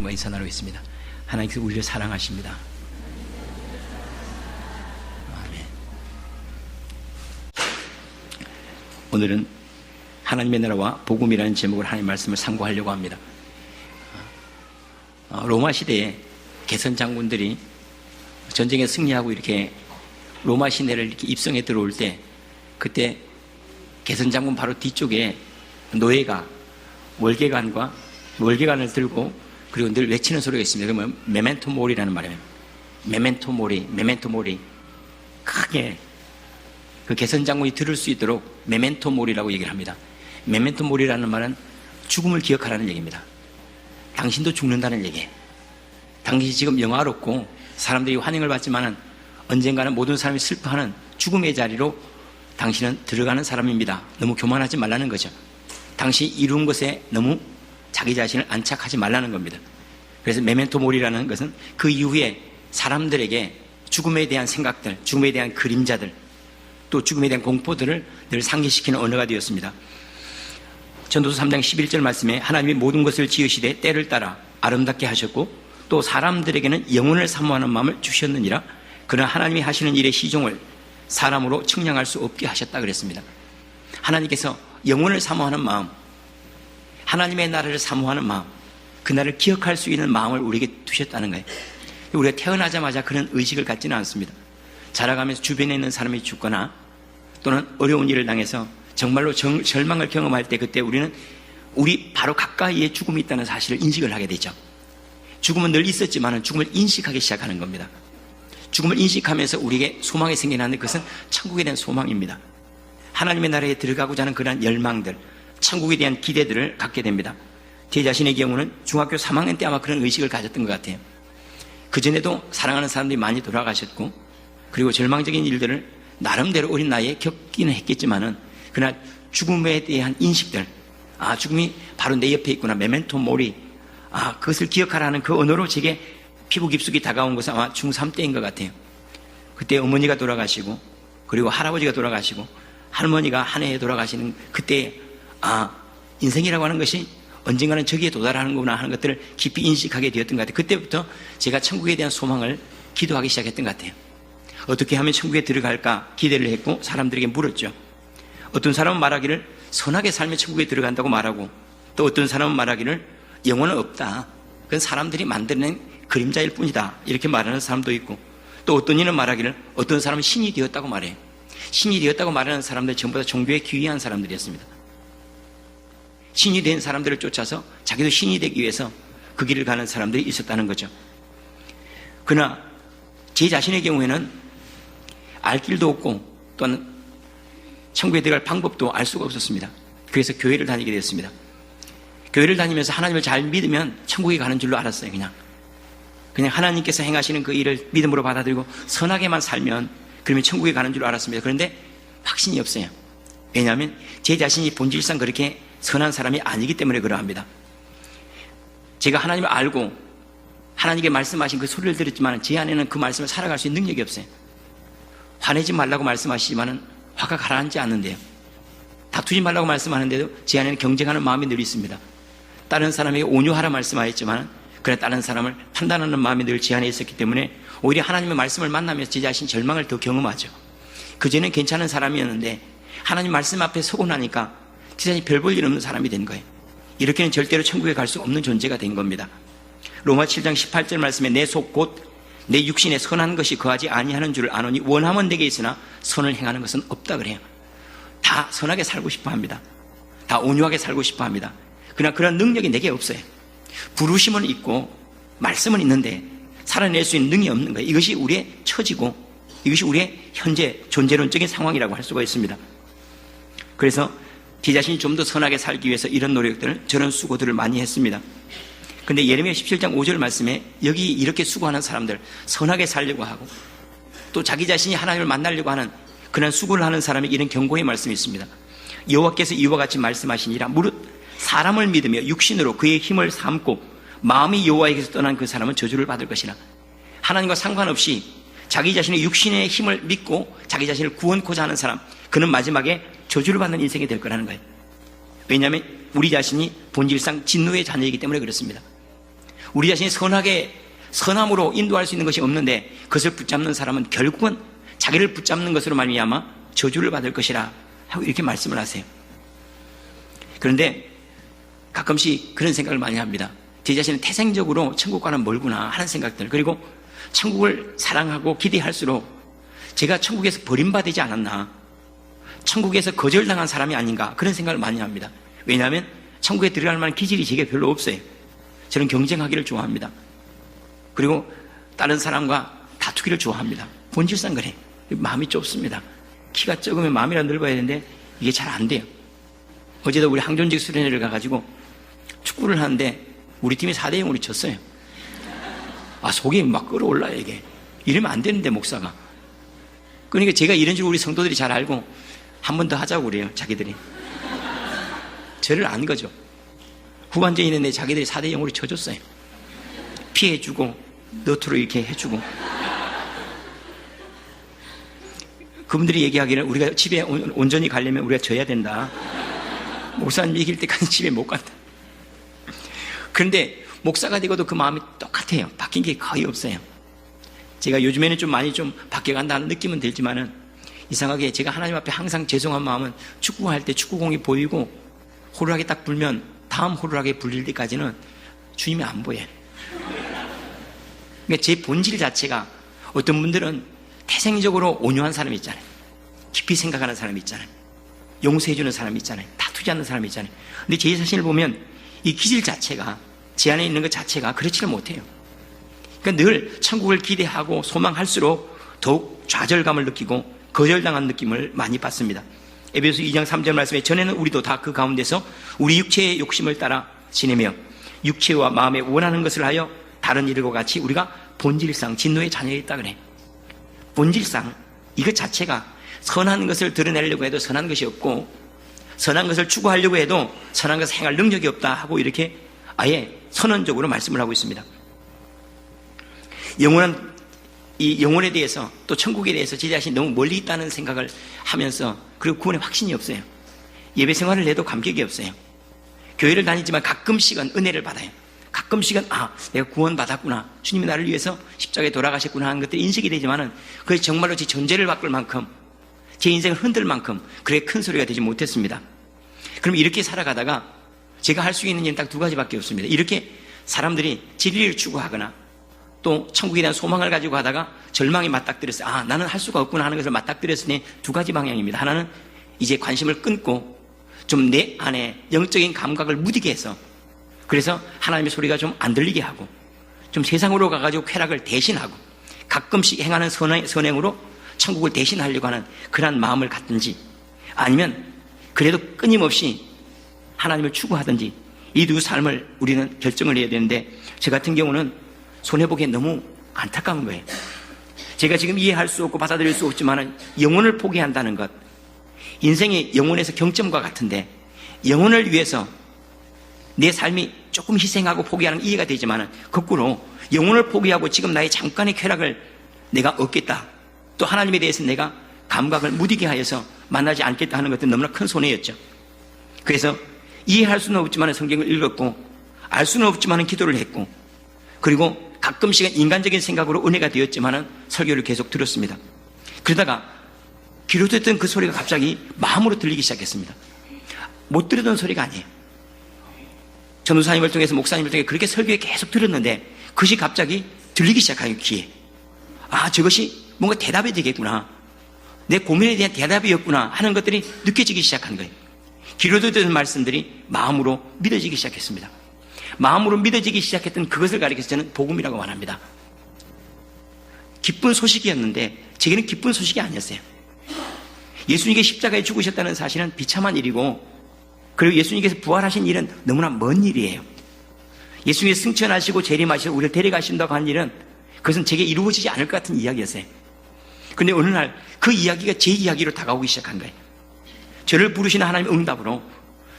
여러분과 인사 나누고 있습니다. 하나님께서 우리를 사랑하십니다. 아멘. 오늘은 하나님의 나라와 복음이라는 제목으로 하나님의 말씀을 상고하려고 합니다. 로마 시대에 개선 장군들이 전쟁에 승리하고 이렇게 로마 시내를 이렇게 입성해 들어올 때, 그때 개선 장군 바로 뒤쪽에 노예가 월계관을 들고, 그리고 늘 외치는 소리가 있습니다. 그러면 메멘토 모리라는 말이에요. 메멘토 모리. 크게 그 개선 장군이 들을 수 있도록 메멘토 모리라고 얘기를 합니다. 메멘토 모리라는 말은 죽음을 기억하라는 얘기입니다. 당신도 죽는다는 얘기예요. 당신이 지금 영화롭고 사람들이 환영을 받지만은 언젠가는 모든 사람이 슬퍼하는 죽음의 자리로 당신은 들어가는 사람입니다. 너무 교만하지 말라는 거죠. 당신이 이룬 것에 너무 자기 자신을 안착하지 말라는 겁니다. 그래서 메멘토 모리라는 것은 그 이후에 사람들에게 죽음에 대한 생각들, 죽음에 대한 그림자들, 또 죽음에 대한 공포들을 늘 상기시키는 언어가 되었습니다. 전도서 3장 11절 말씀에 하나님이 모든 것을 지으시되 때를 따라 아름답게 하셨고 또 사람들에게는 영혼을 사모하는 마음을 주셨느니라. 그러나 하나님이 하시는 일의 시종을 사람으로 측량할 수 없게 하셨다 그랬습니다. 하나님께서 영혼을 사모하는 마음, 하나님의 나라를 사모하는 마음, 그 나라를 기억할 수 있는 마음을 우리에게 두셨다는 거예요. 우리가 태어나자마자 그런 의식을 갖지는 않습니다. 자라가면서 주변에 있는 사람이 죽거나 또는 어려운 일을 당해서 정말로 절망을 경험할 때, 그때 우리는 우리 바로 가까이에 죽음이 있다는 사실을 인식을 하게 되죠. 죽음은 늘 있었지만 죽음을 인식하기 시작하는 겁니다. 죽음을 인식하면서 우리에게 소망이 생겨나는 것은 천국에 대한 소망입니다. 하나님의 나라에 들어가고자 하는 그러한 열망들, 천국에 대한 기대들을 갖게 됩니다. 제 자신의 경우는 중학교 3학년 때 아마 그런 의식을 가졌던 것 같아요. 그전에도 사랑하는 사람들이 많이 돌아가셨고, 그리고 절망적인 일들을 나름대로 어린 나이에 겪기는 했겠지만은, 그러나 죽음에 대한 인식들, 죽음이 바로 내 옆에 있구나, 메멘토 모리, 그것을 기억하라는 그 언어로 제게 피부 깊숙이 다가온 것은 아마 중3 때인 것 같아요. 그때 어머니가 돌아가시고, 그리고 할아버지가 돌아가시고, 할머니가 한 해에 돌아가시는 그때, 인생이라고 하는 것이 언젠가는 저기에 도달하는구나 하는 것들을 깊이 인식하게 되었던 것 같아요. 그때부터 제가 천국에 대한 소망을 기도하기 시작했던 것 같아요. 어떻게 하면 천국에 들어갈까 기대를 했고, 사람들에게 물었죠. 어떤 사람은 말하기를 선하게 살면 천국에 들어간다고 말하고, 또 어떤 사람은 말하기를 영혼은 없다, 그건 사람들이 만들어낸 그림자일 뿐이다, 이렇게 말하는 사람도 있고, 또 어떤 이는 말하기를 어떤 사람은 신이 되었다고 말해요. 신이 되었다고 말하는 사람들 전부 다 종교에 귀의한 사람들이었습니다. 신이 된 사람들을 쫓아서 자기도 신이 되기 위해서 그 길을 가는 사람들이 있었다는 거죠. 그러나 제 자신의 경우에는 알 길도 없고 또한 천국에 들어갈 방법도 알 수가 없었습니다. 그래서 교회를 다니게 됐습니다. 교회를 다니면서 하나님을 잘 믿으면 천국에 가는 줄로 알았어요. 그냥 하나님께서 행하시는 그 일을 믿음으로 받아들이고 선하게만 살면 그러면 천국에 가는 줄로 알았습니다. 그런데 확신이 없어요. 왜냐하면 제 자신이 본질상 그렇게 선한 사람이 아니기 때문에 그러합니다. 제가 하나님을 알고 하나님께 말씀하신 그 소리를 들었지만 제 안에는 그 말씀을 살아갈 수 있는 능력이 없어요. 화내지 말라고 말씀하시지만 화가 가라앉지 않는데요. 다투지 말라고 말씀하는데도 제 안에는 경쟁하는 마음이 늘 있습니다. 다른 사람에게 온유하라 말씀하였지만 그래 다른 사람을 판단하는 마음이 늘 제 안에 있었기 때문에 오히려 하나님의 말씀을 만나면서 제 자신 절망을 더 경험하죠. 그전엔 괜찮은 사람이었는데 하나님 말씀 앞에 서고 나니까 제 자신이 별 볼 일 없는 사람이 된 거예요. 이렇게는 절대로 천국에 갈 수 없는 존재가 된 겁니다. 로마 7장 18절 말씀에 내 속 곧 내 육신에 선한 것이 거하지 아니하는 줄을 아노니 원함은 내게 있으나 선을 행하는 것은 없다 그래요. 다 선하게 살고 싶어 합니다. 다 온유하게 살고 싶어 합니다. 그러나 그런 능력이 내게 없어요. 부르심은 있고 말씀은 있는데 살아낼 수 있는 능력이 없는 거예요. 이것이 우리의 처지고 이것이 우리의 현재 존재론적인 상황이라고 할 수가 있습니다. 그래서 제 자신이 좀 더 선하게 살기 위해서 이런 노력들을, 저런 수고들을 많이 했습니다. 근데 예레미야 17장 5절 말씀에 여기 이렇게 수고하는 사람들, 선하게 살려고 하고 또 자기 자신이 하나님을 만나려고 하는 그런 수고를 하는 사람에게 이런 경고의 말씀이 있습니다. 여호와께서 이와 같이 말씀하시니라. 무릇 사람을 믿으며 육신으로 그의 힘을 삼고 마음이 여호와에게서 떠난 그 사람은 저주를 받을 것이라. 하나님과 상관없이 자기 자신의 육신의 힘을 믿고 자기 자신을 구원코자 하는 사람, 그는 마지막에 저주를 받는 인생이 될 거라는 거예요. 왜냐하면 우리 자신이 본질상 진노의 자녀이기 때문에 그렇습니다. 우리 자신이 선함으로 인도할 수 있는 것이 없는데 그것을 붙잡는 사람은 결국은 자기를 붙잡는 것으로 말미암아 저주를 받을 것이라 하고 이렇게 말씀을 하세요. 그런데 가끔씩 그런 생각을 많이 합니다. 제 자신은 태생적으로 천국과는 멀구나 하는 생각들, 그리고 천국을 사랑하고 기대할수록 제가 천국에서 버림받지 않았나, 천국에서 거절당한 사람이 아닌가, 그런 생각을 많이 합니다. 왜냐하면 천국에 들어갈 만한 기질이 제게 별로 없어요. 저는 경쟁하기를 좋아합니다. 그리고 다른 사람과 다투기를 좋아합니다. 본질상 그래. 마음이 좁습니다. 키가 적으면 마음이라 넓어야 되는데 이게 잘 안 돼요. 어제도 우리 항존직 수련회를 가가지고 축구를 하는데 우리 팀이 4대0으로 졌어요. 속이 막 끌어올라요, 이게. 이러면 안 되는데, 목사가. 그러니까 제가 이런 줄 우리 성도들이 잘 알고 한 번 더 하자고 그래요, 자기들이. 저를 안 거죠. 후반전에 있는데 자기들이 4대0으로 져줬어요. 피해주고, 너트로 이렇게 해주고. 그분들이 얘기하기를 우리가 집에 온전히 가려면 우리가 져야 된다. 목사님 이길 때까지 집에 못 간다. 그런데 목사가 되고도 그 마음이 똑같아요. 바뀐 게 거의 없어요. 제가 요즘에는 좀 많이 좀 바뀌어간다는 느낌은 들지만은 이상하게 제가 하나님 앞에 항상 죄송한 마음은 축구할 때 축구공이 보이고 호루라기 딱 불면 다음 호루라기 불릴 때까지는 주님이 안 보여요. 그러니까 제 본질 자체가, 어떤 분들은 태생적으로 온유한 사람이 있잖아요. 깊이 생각하는 사람이 있잖아요. 용서해주는 사람이 있잖아요. 다투지 않는 사람이 있잖아요. 근데 제 자신을 보면 이 기질 자체가, 제 안에 있는 것 자체가 그렇지를 못해요. 그러니까 늘 천국을 기대하고 소망할수록 더욱 좌절감을 느끼고 거절당한 느낌을 많이 받습니다. 에베소 2장 3절 말씀에 전에는 우리도 다 그 가운데서 우리 육체의 욕심을 따라 지내며 육체와 마음에 원하는 것을 하여 다른 이들과 같이 우리가 본질상 진노의 자녀였다 그래. 본질상 이것 자체가 선한 것을 드러내려고 해도 선한 것이 없고, 선한 것을 추구하려고 해도 선한 것을 행할 능력이 없다 하고 이렇게 아예 선언적으로 말씀을 하고 있습니다. 이 영혼에 대해서 또 천국에 대해서 제 자신이 너무 멀리 있다는 생각을 하면서, 그리고 구원에 확신이 없어요. 예배 생활을 해도 감격이 없어요. 교회를 다니지만 가끔씩은 은혜를 받아요. 가끔씩은 내가 구원받았구나, 주님이 나를 위해서 십자가에 돌아가셨구나 하는 것들이 인식이 되지만은 그게 정말로 제 존재를 바꿀 만큼, 제 인생을 흔들 만큼 그렇게 큰 소리가 되지 못했습니다. 그럼 이렇게 살아가다가 제가 할 수 있는 일은 딱 두 가지밖에 없습니다. 이렇게 사람들이 진리를 추구하거나 또 천국에 대한 소망을 가지고 하다가 절망이 맞닥뜨렸어요. 나는 할 수가 없구나 하는 것을 맞닥뜨렸으니 두 가지 방향입니다. 하나는 이제 관심을 끊고 좀 내 안에 영적인 감각을 무디게 해서, 그래서 하나님의 소리가 좀 안 들리게 하고, 좀 세상으로 가가지고 쾌락을 대신하고 가끔씩 행하는 선행으로 천국을 대신하려고 하는 그런 마음을 갖든지, 아니면 그래도 끊임없이 하나님을 추구하든지, 이 두 삶을 우리는 결정을 해야 되는데, 저 같은 경우는 손해보기에 너무 안타까운 거예요. 제가 지금 이해할 수 없고 받아들일 수 없지만 영혼을 포기한다는 것, 인생이 영혼에서 경점과 같은데, 영혼을 위해서 내 삶이 조금 희생하고 포기하는 이해가 되지만 거꾸로 영혼을 포기하고 지금 나의 잠깐의 쾌락을 내가 얻겠다, 또 하나님에 대해서 내가 감각을 무디게 하여서 만나지 않겠다 하는 것도 너무나 큰 손해였죠. 그래서 이해할 수는 없지만 성경을 읽었고, 알 수는 없지만 기도를 했고, 그리고 가끔씩은 인간적인 생각으로 은혜가 되었지만 설교를 계속 들었습니다. 그러다가 귀로 듣던 그 소리가 갑자기 마음으로 들리기 시작했습니다. 못 들었던 소리가 아니에요. 전도사님을 통해서, 목사님을 통해 그렇게 설교에 계속 들었는데 그것이 갑자기 들리기 시작하는 귀에, 저것이 뭔가 대답이 되겠구나, 내 고민에 대한 대답이었구나 하는 것들이 느껴지기 시작한 거예요. 귀로 듣던 말씀들이 마음으로 믿어지기 시작했습니다. 마음으로 믿어지기 시작했던 그것을 가리켜서 저는 복음이라고 말합니다. 기쁜 소식이었는데 제게는 기쁜 소식이 아니었어요. 예수님께서 십자가에 죽으셨다는 사실은 비참한 일이고, 그리고 예수님께서 부활하신 일은 너무나 먼 일이에요. 예수님께서 승천하시고 재림하시고 우리를 데려가신다고 한 일은, 그것은 제게 이루어지지 않을 것 같은 이야기였어요. 그런데 어느 날 그 이야기가 제 이야기로 다가오기 시작한 거예요. 저를 부르시는 하나님의 응답으로,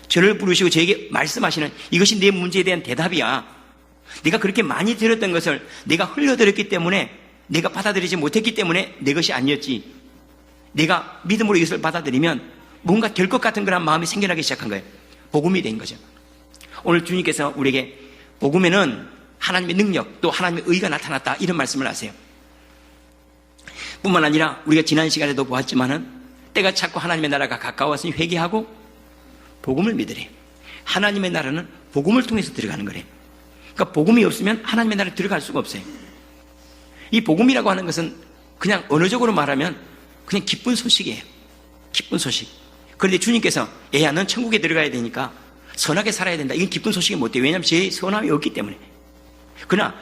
저를 부르시고 저에게 말씀하시는 이것이 내 문제에 대한 대답이야. 내가 그렇게 많이 들었던 것을 내가 흘려들었기 때문에, 내가 받아들이지 못했기 때문에 내 것이 아니었지, 내가 믿음으로 이것을 받아들이면 뭔가 될 것 같은 그런 마음이 생겨나기 시작한 거예요. 복음이 된 거죠. 오늘 주님께서 우리에게 복음에는 하나님의 능력, 또 하나님의 의가 나타났다, 이런 말씀을 하세요. 뿐만 아니라 우리가 지난 시간에도 보았지만은 때가 찼고 하나님의 나라가 가까웠으니 회개하고 복음을 믿으래. 하나님의 나라는 복음을 통해서 들어가는 거래. 그러니까 복음이 없으면 하나님의 나라에 들어갈 수가 없어요. 이 복음이라고 하는 것은 그냥 언어적으로 말하면 그냥 기쁜 소식이에요. 기쁜 소식. 그런데 주님께서 애야, 넌 천국에 들어가야 되니까 선하게 살아야 된다. 이건 기쁜 소식이 못 돼요. 왜냐하면 제 선함이 없기 때문에. 그러나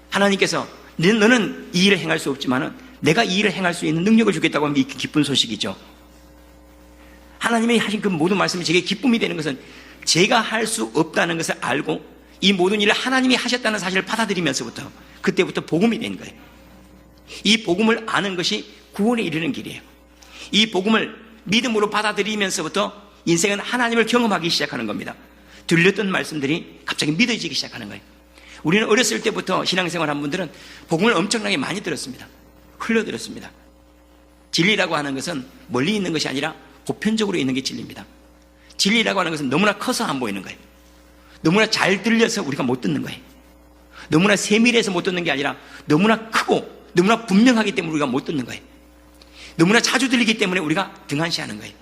하나님께서 너는 이 일을 행할 수 없지만은 내가 이 일을 행할 수 있는 능력을 주겠다고 하면 이게 기쁜 소식이죠. 하나님이 하신 그 모든 말씀이 제게 기쁨이 되는 것은 제가 할 수 없다는 것을 알고 이 모든 일을 하나님이 하셨다는 사실을 받아들이면서부터 그때부터 복음이 된 거예요. 이 복음을 아는 것이 구원에 이르는 길이에요. 이 복음을 믿음으로 받아들이면서부터 인생은 하나님을 경험하기 시작하는 겁니다. 들렸던 말씀들이 갑자기 믿어지기 시작하는 거예요. 우리는 어렸을 때부터 신앙생활한 분들은 복음을 엄청나게 많이 들었습니다. 흘려들었습니다. 진리라고 하는 것은 멀리 있는 것이 아니라 보편적으로 있는 게 진리입니다. 진리라고 하는 것은 너무나 커서 안 보이는 거예요. 너무나 잘 들려서 우리가 못 듣는 거예요. 너무나 세밀해서 못 듣는 게 아니라 너무나 크고 너무나 분명하기 때문에 우리가 못 듣는 거예요. 너무나 자주 들리기 때문에 우리가 등한시하는 거예요.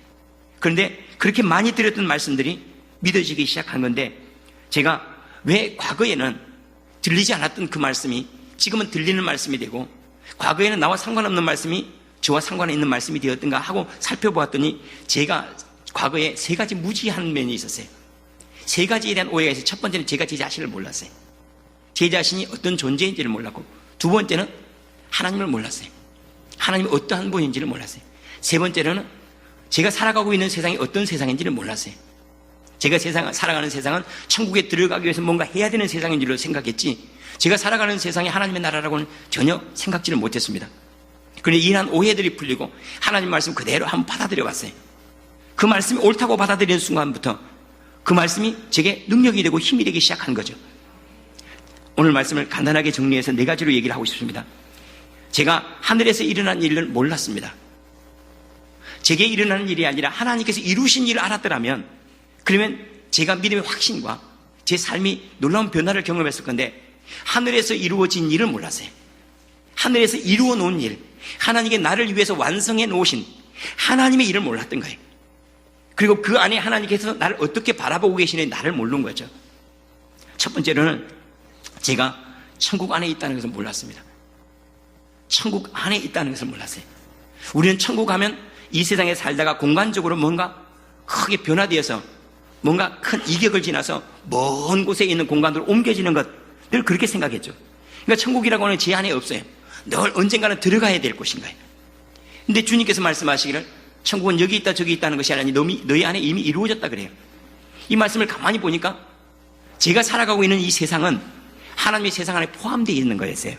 그런데 그렇게 많이 들었던 말씀들이 믿어지기 시작한 건데, 제가 왜 과거에는 들리지 않았던 그 말씀이 지금은 들리는 말씀이 되고, 과거에는 나와 상관없는 말씀이 저와 상관이 있는 말씀이 되었던가 하고 살펴보았더니, 제가 과거에 세 가지 무지한 면이 있었어요. 세 가지에 대한 오해가 있어요. 첫 번째는 제가 제 자신을 몰랐어요. 제 자신이 어떤 존재인지를 몰랐고, 두 번째는 하나님을 몰랐어요. 하나님이 어떠한 분인지를 몰랐어요. 세 번째로는 제가 살아가고 있는 세상이 어떤 세상인지를 몰랐어요. 제가 살아가는 세상은 천국에 들어가기 위해서 뭔가 해야 되는 세상인 줄로 생각했지, 제가 살아가는 세상이 하나님의 나라라고는 전혀 생각지를 못했습니다. 그런데 이러한 오해들이 풀리고 하나님 말씀 그대로 한번 받아들여 봤어요. 그 말씀이 옳다고 받아들이는 순간부터 그 말씀이 제게 능력이 되고 힘이 되기 시작한 거죠. 오늘 말씀을 간단하게 정리해서 네 가지로 얘기를 하고 싶습니다. 제가 하늘에서 일어난 일을 몰랐습니다. 제게 일어나는 일이 아니라 하나님께서 이루신 일을 알았더라면, 그러면 제가 믿음의 확신과 제 삶이 놀라운 변화를 경험했을 건데, 하늘에서 이루어진 일을 몰랐어요. 하늘에서 이루어 놓은 일, 하나님께 나를 위해서 완성해 놓으신 하나님의 일을 몰랐던 거예요. 그리고 그 안에 하나님께서 나를 어떻게 바라보고 계시는지 나를 모르는 거죠. 첫 번째로는 제가 천국 안에 있다는 것을 몰랐습니다. 천국 안에 있다는 것을 몰랐어요. 우리는 천국 가면 이 세상에 살다가 공간적으로 뭔가 크게 변화되어서 뭔가 큰 이격을 지나서 먼 곳에 있는 공간으로 옮겨지는 것, 늘 그렇게 생각했죠. 그러니까 천국이라고 하는 제 안에 없어요. 늘 언젠가는 들어가야 될 곳인 거예요. 근데 주님께서 말씀하시기를 천국은 여기 있다 저기 있다는 것이 아니라 너희 안에 이미 이루어졌다 그래요. 이 말씀을 가만히 보니까 제가 살아가고 있는 이 세상은 하나님의 세상 안에 포함되어 있는 거였어요.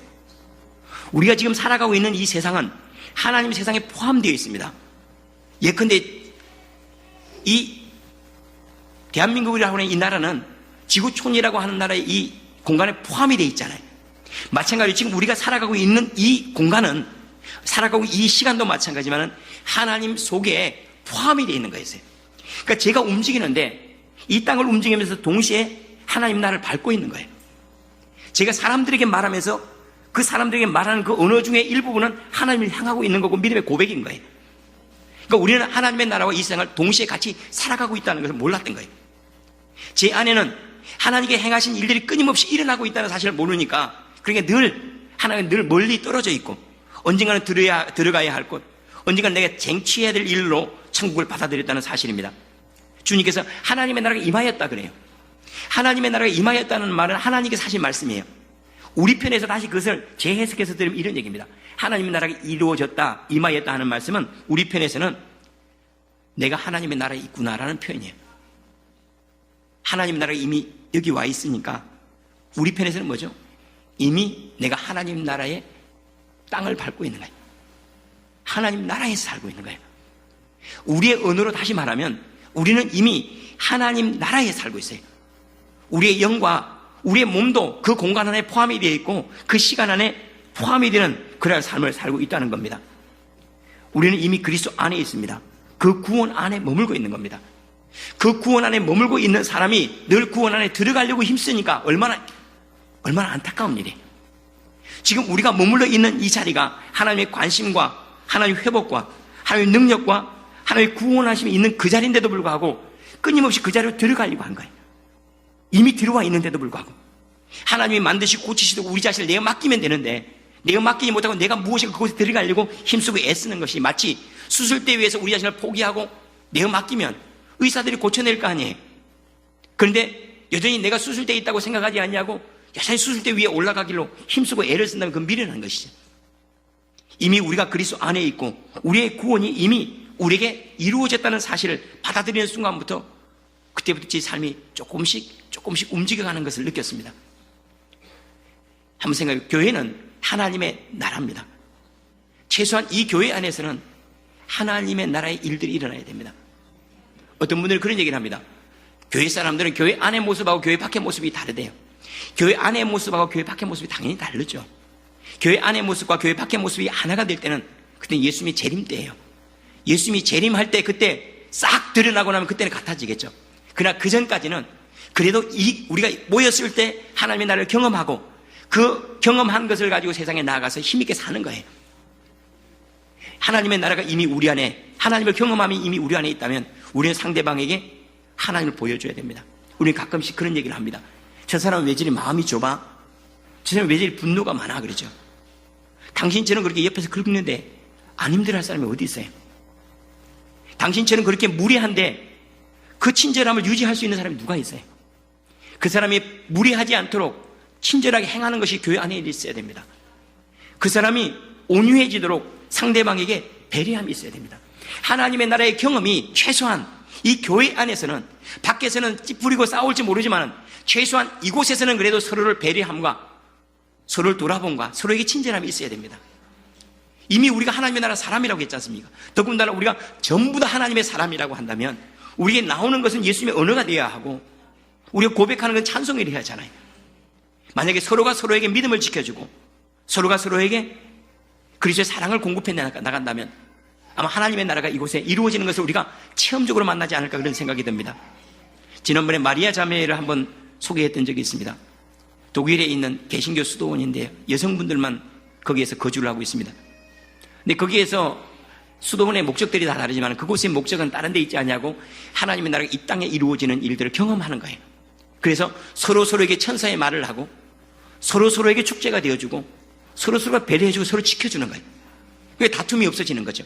우리가 지금 살아가고 있는 이 세상은 하나님의 세상에 포함되어 있습니다. 예컨대 이 대한민국이라고 하는 이 나라는 지구촌이라고 하는 나라의 이 공간에 포함이 되어 있잖아요. 마찬가지로 지금 우리가 살아가고 있는 이 공간은, 살아가고 이 시간도 마찬가지지만 하나님 속에 포함이 되어 있는 거였어요. 그러니까 제가 움직이는데 이 땅을 움직이면서 동시에 하나님 나라를 밟고 있는 거예요. 제가 사람들에게 말하면서 그 사람들에게 말하는 그 언어 중에 일부분은 하나님을 향하고 있는 거고 믿음의 고백인 거예요. 그러니까 우리는 하나님의 나라와 이 세상을 동시에 같이 살아가고 있다는 것을 몰랐던 거예요. 제 안에는 하나님께 행하신 일들이 끊임없이 일어나고 있다는 사실을 모르니까, 그러니까 하나님은 늘 멀리 떨어져 있고 언젠가는 들어가야 할 곳, 언젠가는 내가 쟁취해야 될 일로 천국을 받아들였다는 사실입니다. 주님께서 하나님의 나라가 임하였다 그래요. 하나님의 나라가 임하였다는 말은 하나님께서 하신 말씀이에요. 우리 편에서 다시 그것을 재해석해서 들으면 이런 얘기입니다. 하나님의 나라가 이루어졌다, 임하였다 하는 말씀은 우리 편에서는 내가 하나님의 나라에 있구나라는 표현이에요. 하나님의 나라가 이미 여기 와 있으니까 우리 편에서는 뭐죠? 이미 내가 하나님 나라의 땅을 밟고 있는 거예요. 하나님 나라에서 살고 있는 거예요. 우리의 언어로 다시 말하면 우리는 이미 하나님 나라에 살고 있어요. 우리의 영과 우리의 몸도 그 공간 안에 포함이 되어 있고 그 시간 안에 포함이 되는 그런 삶을 살고 있다는 겁니다. 우리는 이미 그리스도 안에 있습니다. 그 구원 안에 머물고 있는 겁니다. 그 구원 안에 머물고 있는 사람이 늘 구원 안에 들어가려고 힘쓰니까 얼마나 얼마나 안타까운 일이에요. 지금 우리가 머물러 있는 이 자리가 하나님의 관심과 하나님의 회복과 하나님의 능력과 하나님의 구원하심이 있는 그 자리인데도 불구하고 끊임없이 그 자리로 들어가려고 한 거예요. 이미 들어와 있는데도 불구하고 하나님이 만드시고 고치시고 우리 자신을 내가 맡기면 되는데 내가 맡기지 못하고 내가 무엇인가 그곳에 들어가려고 힘쓰고 애쓰는 것이 마치 수술대 위에서 우리 자신을 포기하고 내가 맡기면 의사들이 고쳐낼 거 아니에요. 그런데 여전히 내가 수술대에 있다고 생각하지 않냐고 여전히 수술대 위에 올라가길로 힘쓰고 애를 쓴다면 그건 미련한 것이죠. 이미 우리가 그리스도 안에 있고 우리의 구원이 이미 우리에게 이루어졌다는 사실을 받아들이는 순간부터 그때부터 제 삶이 조금씩 움직여가는 것을 느꼈습니다. 한번 생각해요. 교회는 하나님의 나라입니다. 최소한 이 교회 안에서는 하나님의 나라의 일들이 일어나야 됩니다. 어떤 분들은 그런 얘기를 합니다. 교회 사람들은 교회 안의 모습하고 교회 밖의 모습이 다르대요. 교회 안의 모습하고 교회 밖의 모습이 당연히 다르죠. 교회 안의 모습과 교회 밖의 모습이 하나가 될 때는 그때 예수님이 재림 때예요. 예수님이 재림할 때 그때 싹 드러나고 나면 그때는 같아지겠죠. 그러나 그 전까지는 그래도 우리가 모였을 때 하나님의 나라를 경험하고 그 경험한 것을 가지고 세상에 나아가서 힘있게 사는 거예요. 하나님의 나라가 이미 우리 안에, 하나님을 경험함이 이미 우리 안에 있다면 우리는 상대방에게 하나님을 보여줘야 됩니다. 우리는 가끔씩 그런 얘기를 합니다. 저 사람은 왜 저리 마음이 좁아? 저 사람은 왜 저리 분노가 많아? 그러죠. 당신처럼 그렇게 옆에서 긁는데 안 힘들어할 사람이 어디 있어요? 당신처럼 그렇게 무례한데 그 친절함을 유지할 수 있는 사람이 누가 있어요? 그 사람이 무례하지 않도록 친절하게 행하는 것이 교회 안에 있어야 됩니다. 그 사람이 온유해지도록 상대방에게 배려함이 있어야 됩니다. 하나님의 나라의 경험이 최소한 이 교회 안에서는, 밖에서는 찌푸리고 싸울지 모르지만 최소한 이곳에서는 그래도 서로를 배려함과 서로를 돌아봄과 서로에게 친절함이 있어야 됩니다. 이미 우리가 하나님의 나라 사람이라고 했지 않습니까? 더군다나 우리가 전부 다 하나님의 사람이라고 한다면 우리에게 나오는 것은 예수님의 언어가 되어야 하고 우리가 고백하는 건 찬송을 해야 하잖아요. 만약에 서로가 서로에게 믿음을 지켜주고 서로가 서로에게 그리스도의 사랑을 공급해 나간다면 아마 하나님의 나라가 이곳에 이루어지는 것을 우리가 체험적으로 만나지 않을까 그런 생각이 듭니다. 지난번에 마리아 자매를 한번 소개했던 적이 있습니다. 독일에 있는 개신교 수도원인데요. 여성분들만 거기에서 거주를 하고 있습니다. 근데 거기에서 수도원의 목적들이 다 다르지만 그곳의 목적은 다른 데 있지 않냐고 하나님의 나라가 이 땅에 이루어지는 일들을 경험하는 거예요. 그래서 서로에게 천사의 말을 하고 서로에게 축제가 되어주고 서로가 배려해주고 서로 지켜주는 거예요. 그게 다툼이 없어지는 거죠.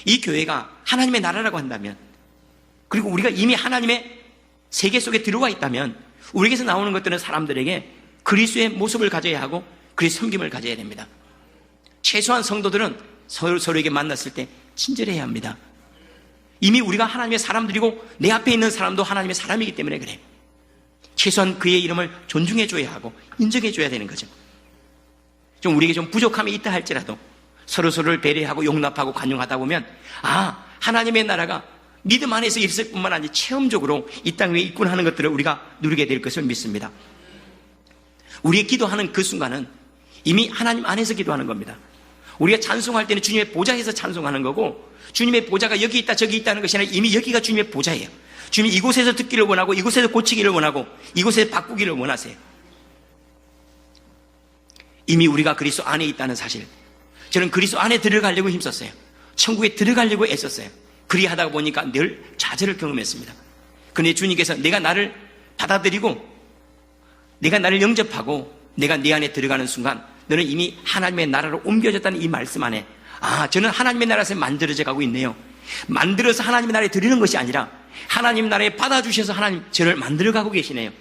이 교회가 하나님의 나라라고 한다면 그리고 우리가 이미 하나님의 세계 속에 들어와 있다면 우리에게서 나오는 것들은 사람들에게 그리스도의 모습을 가져야 하고 그리스도의 섬김을 가져야 됩니다. 최소한 성도들은 서로에게 만났을 때 친절해야 합니다. 이미 우리가 하나님의 사람들이고 내 앞에 있는 사람도 하나님의 사람이기 때문에 그래요. 최소한 그의 이름을 존중해줘야 하고 인정해줘야 되는 거죠. 좀 우리에게 좀 부족함이 있다 할지라도 서로를 배려하고 용납하고 관용하다 보면 하나님의 나라가 믿음 안에서 있을 뿐만 아니라 체험적으로 이 땅 위에 있구나 하는 것들을 우리가 누리게 될 것을 믿습니다. 우리의 기도하는 그 순간은 이미 하나님 안에서 기도하는 겁니다. 우리가 찬송할 때는 주님의 보좌에서 찬송하는 거고 주님의 보좌가 여기 있다 저기 있다는 것이 아니라 이미 여기가 주님의 보좌예요. 주님이 이곳에서 듣기를 원하고 이곳에서 고치기를 원하고 이곳에서 바꾸기를 원하세요. 이미 우리가 그리스도 안에 있다는 사실, 저는 그리스도 안에 들어가려고 힘썼어요. 천국에 들어가려고 애썼어요. 그리하다 보니까 늘 좌절을 경험했습니다. 그런데 주님께서 내가 나를 받아들이고 내가 나를 영접하고 내가 네 안에 들어가는 순간 너는 이미 하나님의 나라로 옮겨졌다는 이 말씀 안에 저는 하나님의 나라에서 만들어져 가고 있네요. 만들어서 하나님의 나라에 들이는 것이 아니라 하나님 나라에 받아주셔서 하나님 저를 만들어가고 계시네요.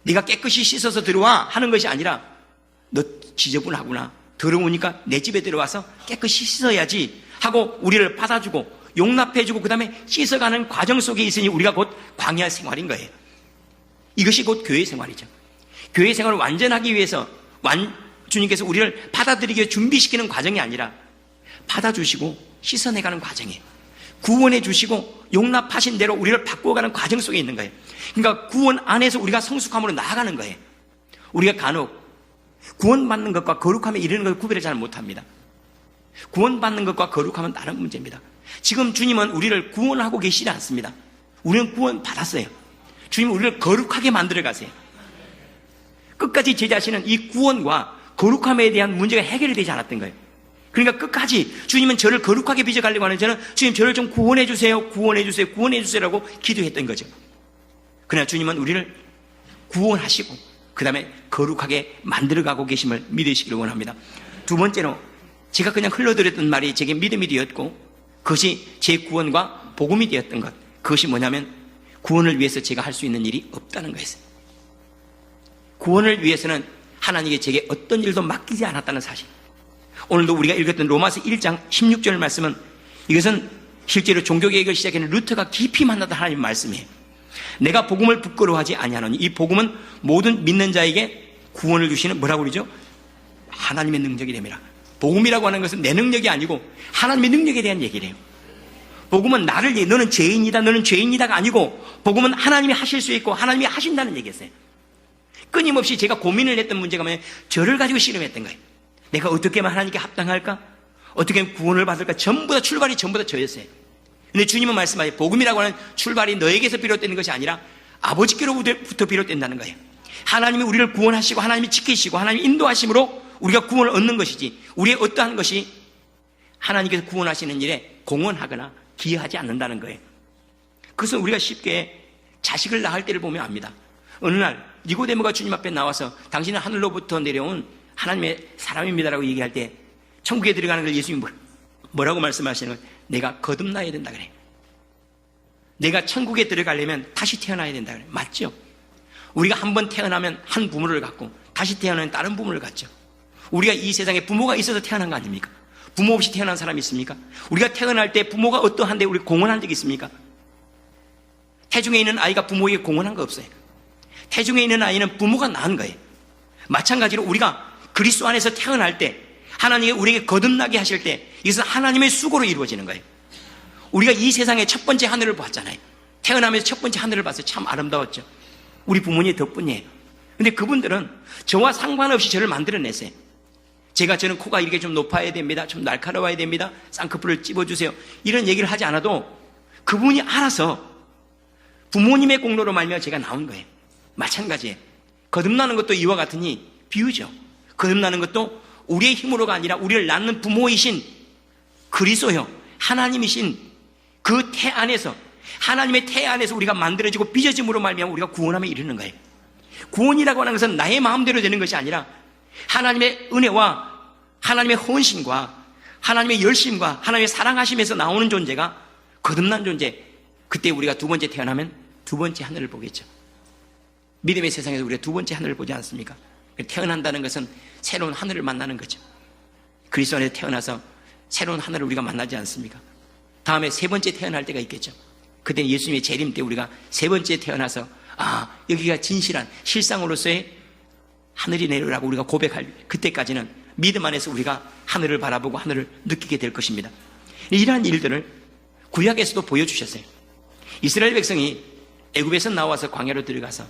네가 깨끗이 씻어서 들어와 하는 것이 아니라 너 지저분하구나, 더러우니까 내 집에 들어와서 깨끗이 씻어야지 하고 우리를 받아주고 용납해주고 그 다음에 씻어가는 과정 속에 있으니 우리가 곧 광야 생활인 거예요. 이것이 곧 교회 생활이죠. 교회 생활을 완전하기 위해서 주님께서 우리를 받아들이게 준비시키는 과정이 아니라 받아주시고 씻어내가는 과정이에요. 구원해 주시고 용납하신 대로 우리를 바꾸어가는 과정 속에 있는 거예요. 그러니까 구원 안에서 우리가 성숙함으로 나아가는 거예요. 우리가 간혹 구원받는 것과 거룩함에 이르는 걸 구별을 잘 못합니다. 구원받는 것과 거룩함은 다른 문제입니다. 지금 주님은 우리를 구원하고 계시지 않습니다. 우리는 구원 받았어요. 주님은 우리를 거룩하게 만들어 가세요. 끝까지 제 자신은 이 구원과 거룩함에 대한 문제가 해결이 되지 않았던 거예요. 그러니까 끝까지 주님은 저를 거룩하게 빚어가려고 하는 저는 주님 저를 좀 구원해 주세요, 구원해 주세요, 구원해 주세요라고 기도했던 거죠. 그러나 주님은 우리를 구원하시고 그 다음에 거룩하게 만들어가고 계심을 믿으시기를 원합니다. 두 번째로 제가 그냥 흘러들었던 말이 제게 믿음이 되었고 그것이 제 구원과 복음이 되었던 것, 그것이 뭐냐면 구원을 위해서 제가 할 수 있는 일이 없다는 거였어요. 구원을 위해서는 하나님께 제게 어떤 일도 맡기지 않았다는 사실. 오늘도 우리가 읽었던 로마서 1장 16절 말씀은 이것은 실제로 종교개혁을 시작하는 루터가 깊이 만났던 하나님의 말씀이에요. 내가 복음을 부끄러워하지 아니하노니 이 복음은 모든 믿는 자에게 구원을 주시는 뭐라고 그러죠? 하나님의 능력이 됩니다. 복음이라고 하는 것은 내 능력이 아니고 하나님의 능력에 대한 얘기래요. 복음은 나를 위해 너는 죄인이다, 너는 죄인이다가 아니고 복음은 하나님이 하실 수 있고 하나님이 하신다는 얘기였어요. 끊임없이 제가 고민을 했던 문제가 뭐냐면 저를 가지고 씨름했던 거예요. 내가 어떻게 하면 하나님께 합당할까? 어떻게 하면 구원을 받을까? 전부 다 출발이 전부 다 저였어요. 근데 주님은 말씀하세요. 복음이라고 하는 출발이 너에게서 비롯되는 것이 아니라 아버지께로부터 비롯된다는 거예요. 하나님이 우리를 구원하시고 하나님이 지키시고 하나님이 인도하심으로 우리가 구원을 얻는 것이지 우리의 어떠한 것이 하나님께서 구원하시는 일에 공헌하거나 기여하지 않는다는 거예요. 그것은 우리가 쉽게 자식을 낳을 때를 보면 압니다. 어느 날 니고데모가 주님 앞에 나와서 당신은 하늘로부터 내려온 하나님의 사람입니다라고 얘기할 때 천국에 들어가는 걸 예수님이 뭐라고 말씀하시는 거예요? 내가 거듭나야 된다 그래. 내가 천국에 들어가려면 다시 태어나야 된다 그래. 맞죠? 우리가 한 번 태어나면 한 부모를 갖고 다시 태어나면 다른 부모를 갖죠. 우리가 이 세상에 부모가 있어서 태어난 거 아닙니까? 부모 없이 태어난 사람이 있습니까? 우리가 태어날 때 부모가 어떠한데 우리 공헌한 적 있습니까? 태중에 있는 아이가 부모에게 공헌한 거 없어요. 태중에 있는 아이는 부모가 낳은 거예요. 마찬가지로 우리가 그리스도 안에서 태어날 때 하나님이 우리에게 거듭나게 하실 때 이것은 하나님의 수고로 이루어지는 거예요. 우리가 이 세상의 첫 번째 하늘을 봤잖아요. 태어나면서 첫 번째 하늘을 봤어요. 참 아름다웠죠. 우리 부모님의 덕분이에요. 근데 그분들은 저와 상관없이 저를 만들어냈어요. 저는 코가 이렇게 좀 높아야 됩니다. 좀 날카로워야 됩니다. 쌍꺼풀을 찝어주세요. 이런 얘기를 하지 않아도 그분이 알아서 부모님의 공로로 말미암아 제가 나온 거예요. 마찬가지예요. 거듭나는 것도 이와 같으니 비유죠. 거듭나는 것도 우리의 힘으로가 아니라 우리를 낳는 부모이신 그리스도요, 하나님이신 그 태 안에서, 하나님의 태 안에서 우리가 만들어지고 빚어짐으로 말미암아 우리가 구원함에 이르는 거예요. 구원이라고 하는 것은 나의 마음대로 되는 것이 아니라 하나님의 은혜와 하나님의 헌신과 하나님의 열심과 하나님의 사랑하심에서 나오는 존재가 거듭난 존재. 그때 우리가 두 번째 태어나면 두 번째 하늘을 보겠죠. 믿음의 세상에서 우리가 두 번째 하늘을 보지 않습니까? 태어난다는 것은 새로운 하늘을 만나는 거죠. 그리스도 안에서 태어나서 새로운 하늘을 우리가 만나지 않습니까? 다음에 세 번째 태어날 때가 있겠죠. 그때는 예수님의 재림 때 우리가 세 번째 태어나서 여기가 진실한 실상으로서의 하늘이 내려라고 우리가 고백할 그때까지는 믿음 안에서 우리가 하늘을 바라보고 하늘을 느끼게 될 것입니다. 이러한 일들을 구약에서도 보여주셨어요. 이스라엘 백성이 애굽에서 나와서 광야로 들어가서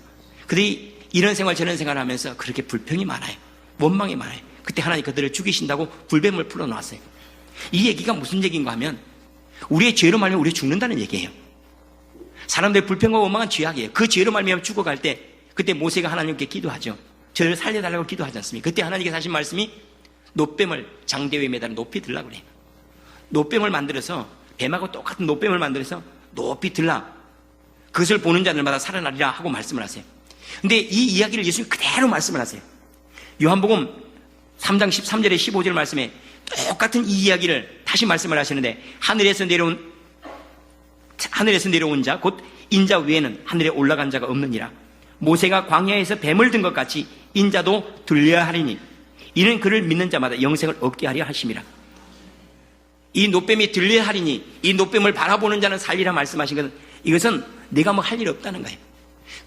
그들이 이런 생활 저런 생활을 하면서 그렇게 불평이 많아요. 원망이 많아요. 그때 하나님 그들을 죽이신다고 불뱀을 풀어놓았어요. 이 얘기가 무슨 얘기인가 하면 우리의 죄로 말미암아 우리 죽는다는 얘기예요. 사람들의 불평과 원망은 죄악이에요. 그 죄로 말미암아 죽어갈 때 그때 모세가 하나님께 기도하죠. 저를 살려달라고 기도하지 않습니까? 그때 하나님께서 하신 말씀이 노뱀을 장대 위에 매달아 높이 들라 그래요. 노뱀을 만들어서 뱀하고 똑같은 노뱀을 만들어서 높이 들라. 그것을 보는 자들마다 살아나리라 하고 말씀을 하세요. 근데 이 이야기를 예수님 그대로 말씀을 하세요. 요한복음 3장 13절에 15절 말씀에 똑같은 이 이야기를 다시 말씀을 하시는데 하늘에서 내려온 자 곧 인자 외에는 하늘에 올라간 자가 없느니라. 모세가 광야에서 뱀을 든 것 같이 인자도 들려야 하리니 이는 그를 믿는 자마다 영생을 얻게 하려 하심이라. 이 노뱀이 들려야 하리니 이 노뱀을 바라보는 자는 살리라 말씀하신 것은 이것은 내가 뭐 할 일 없다는 거예요.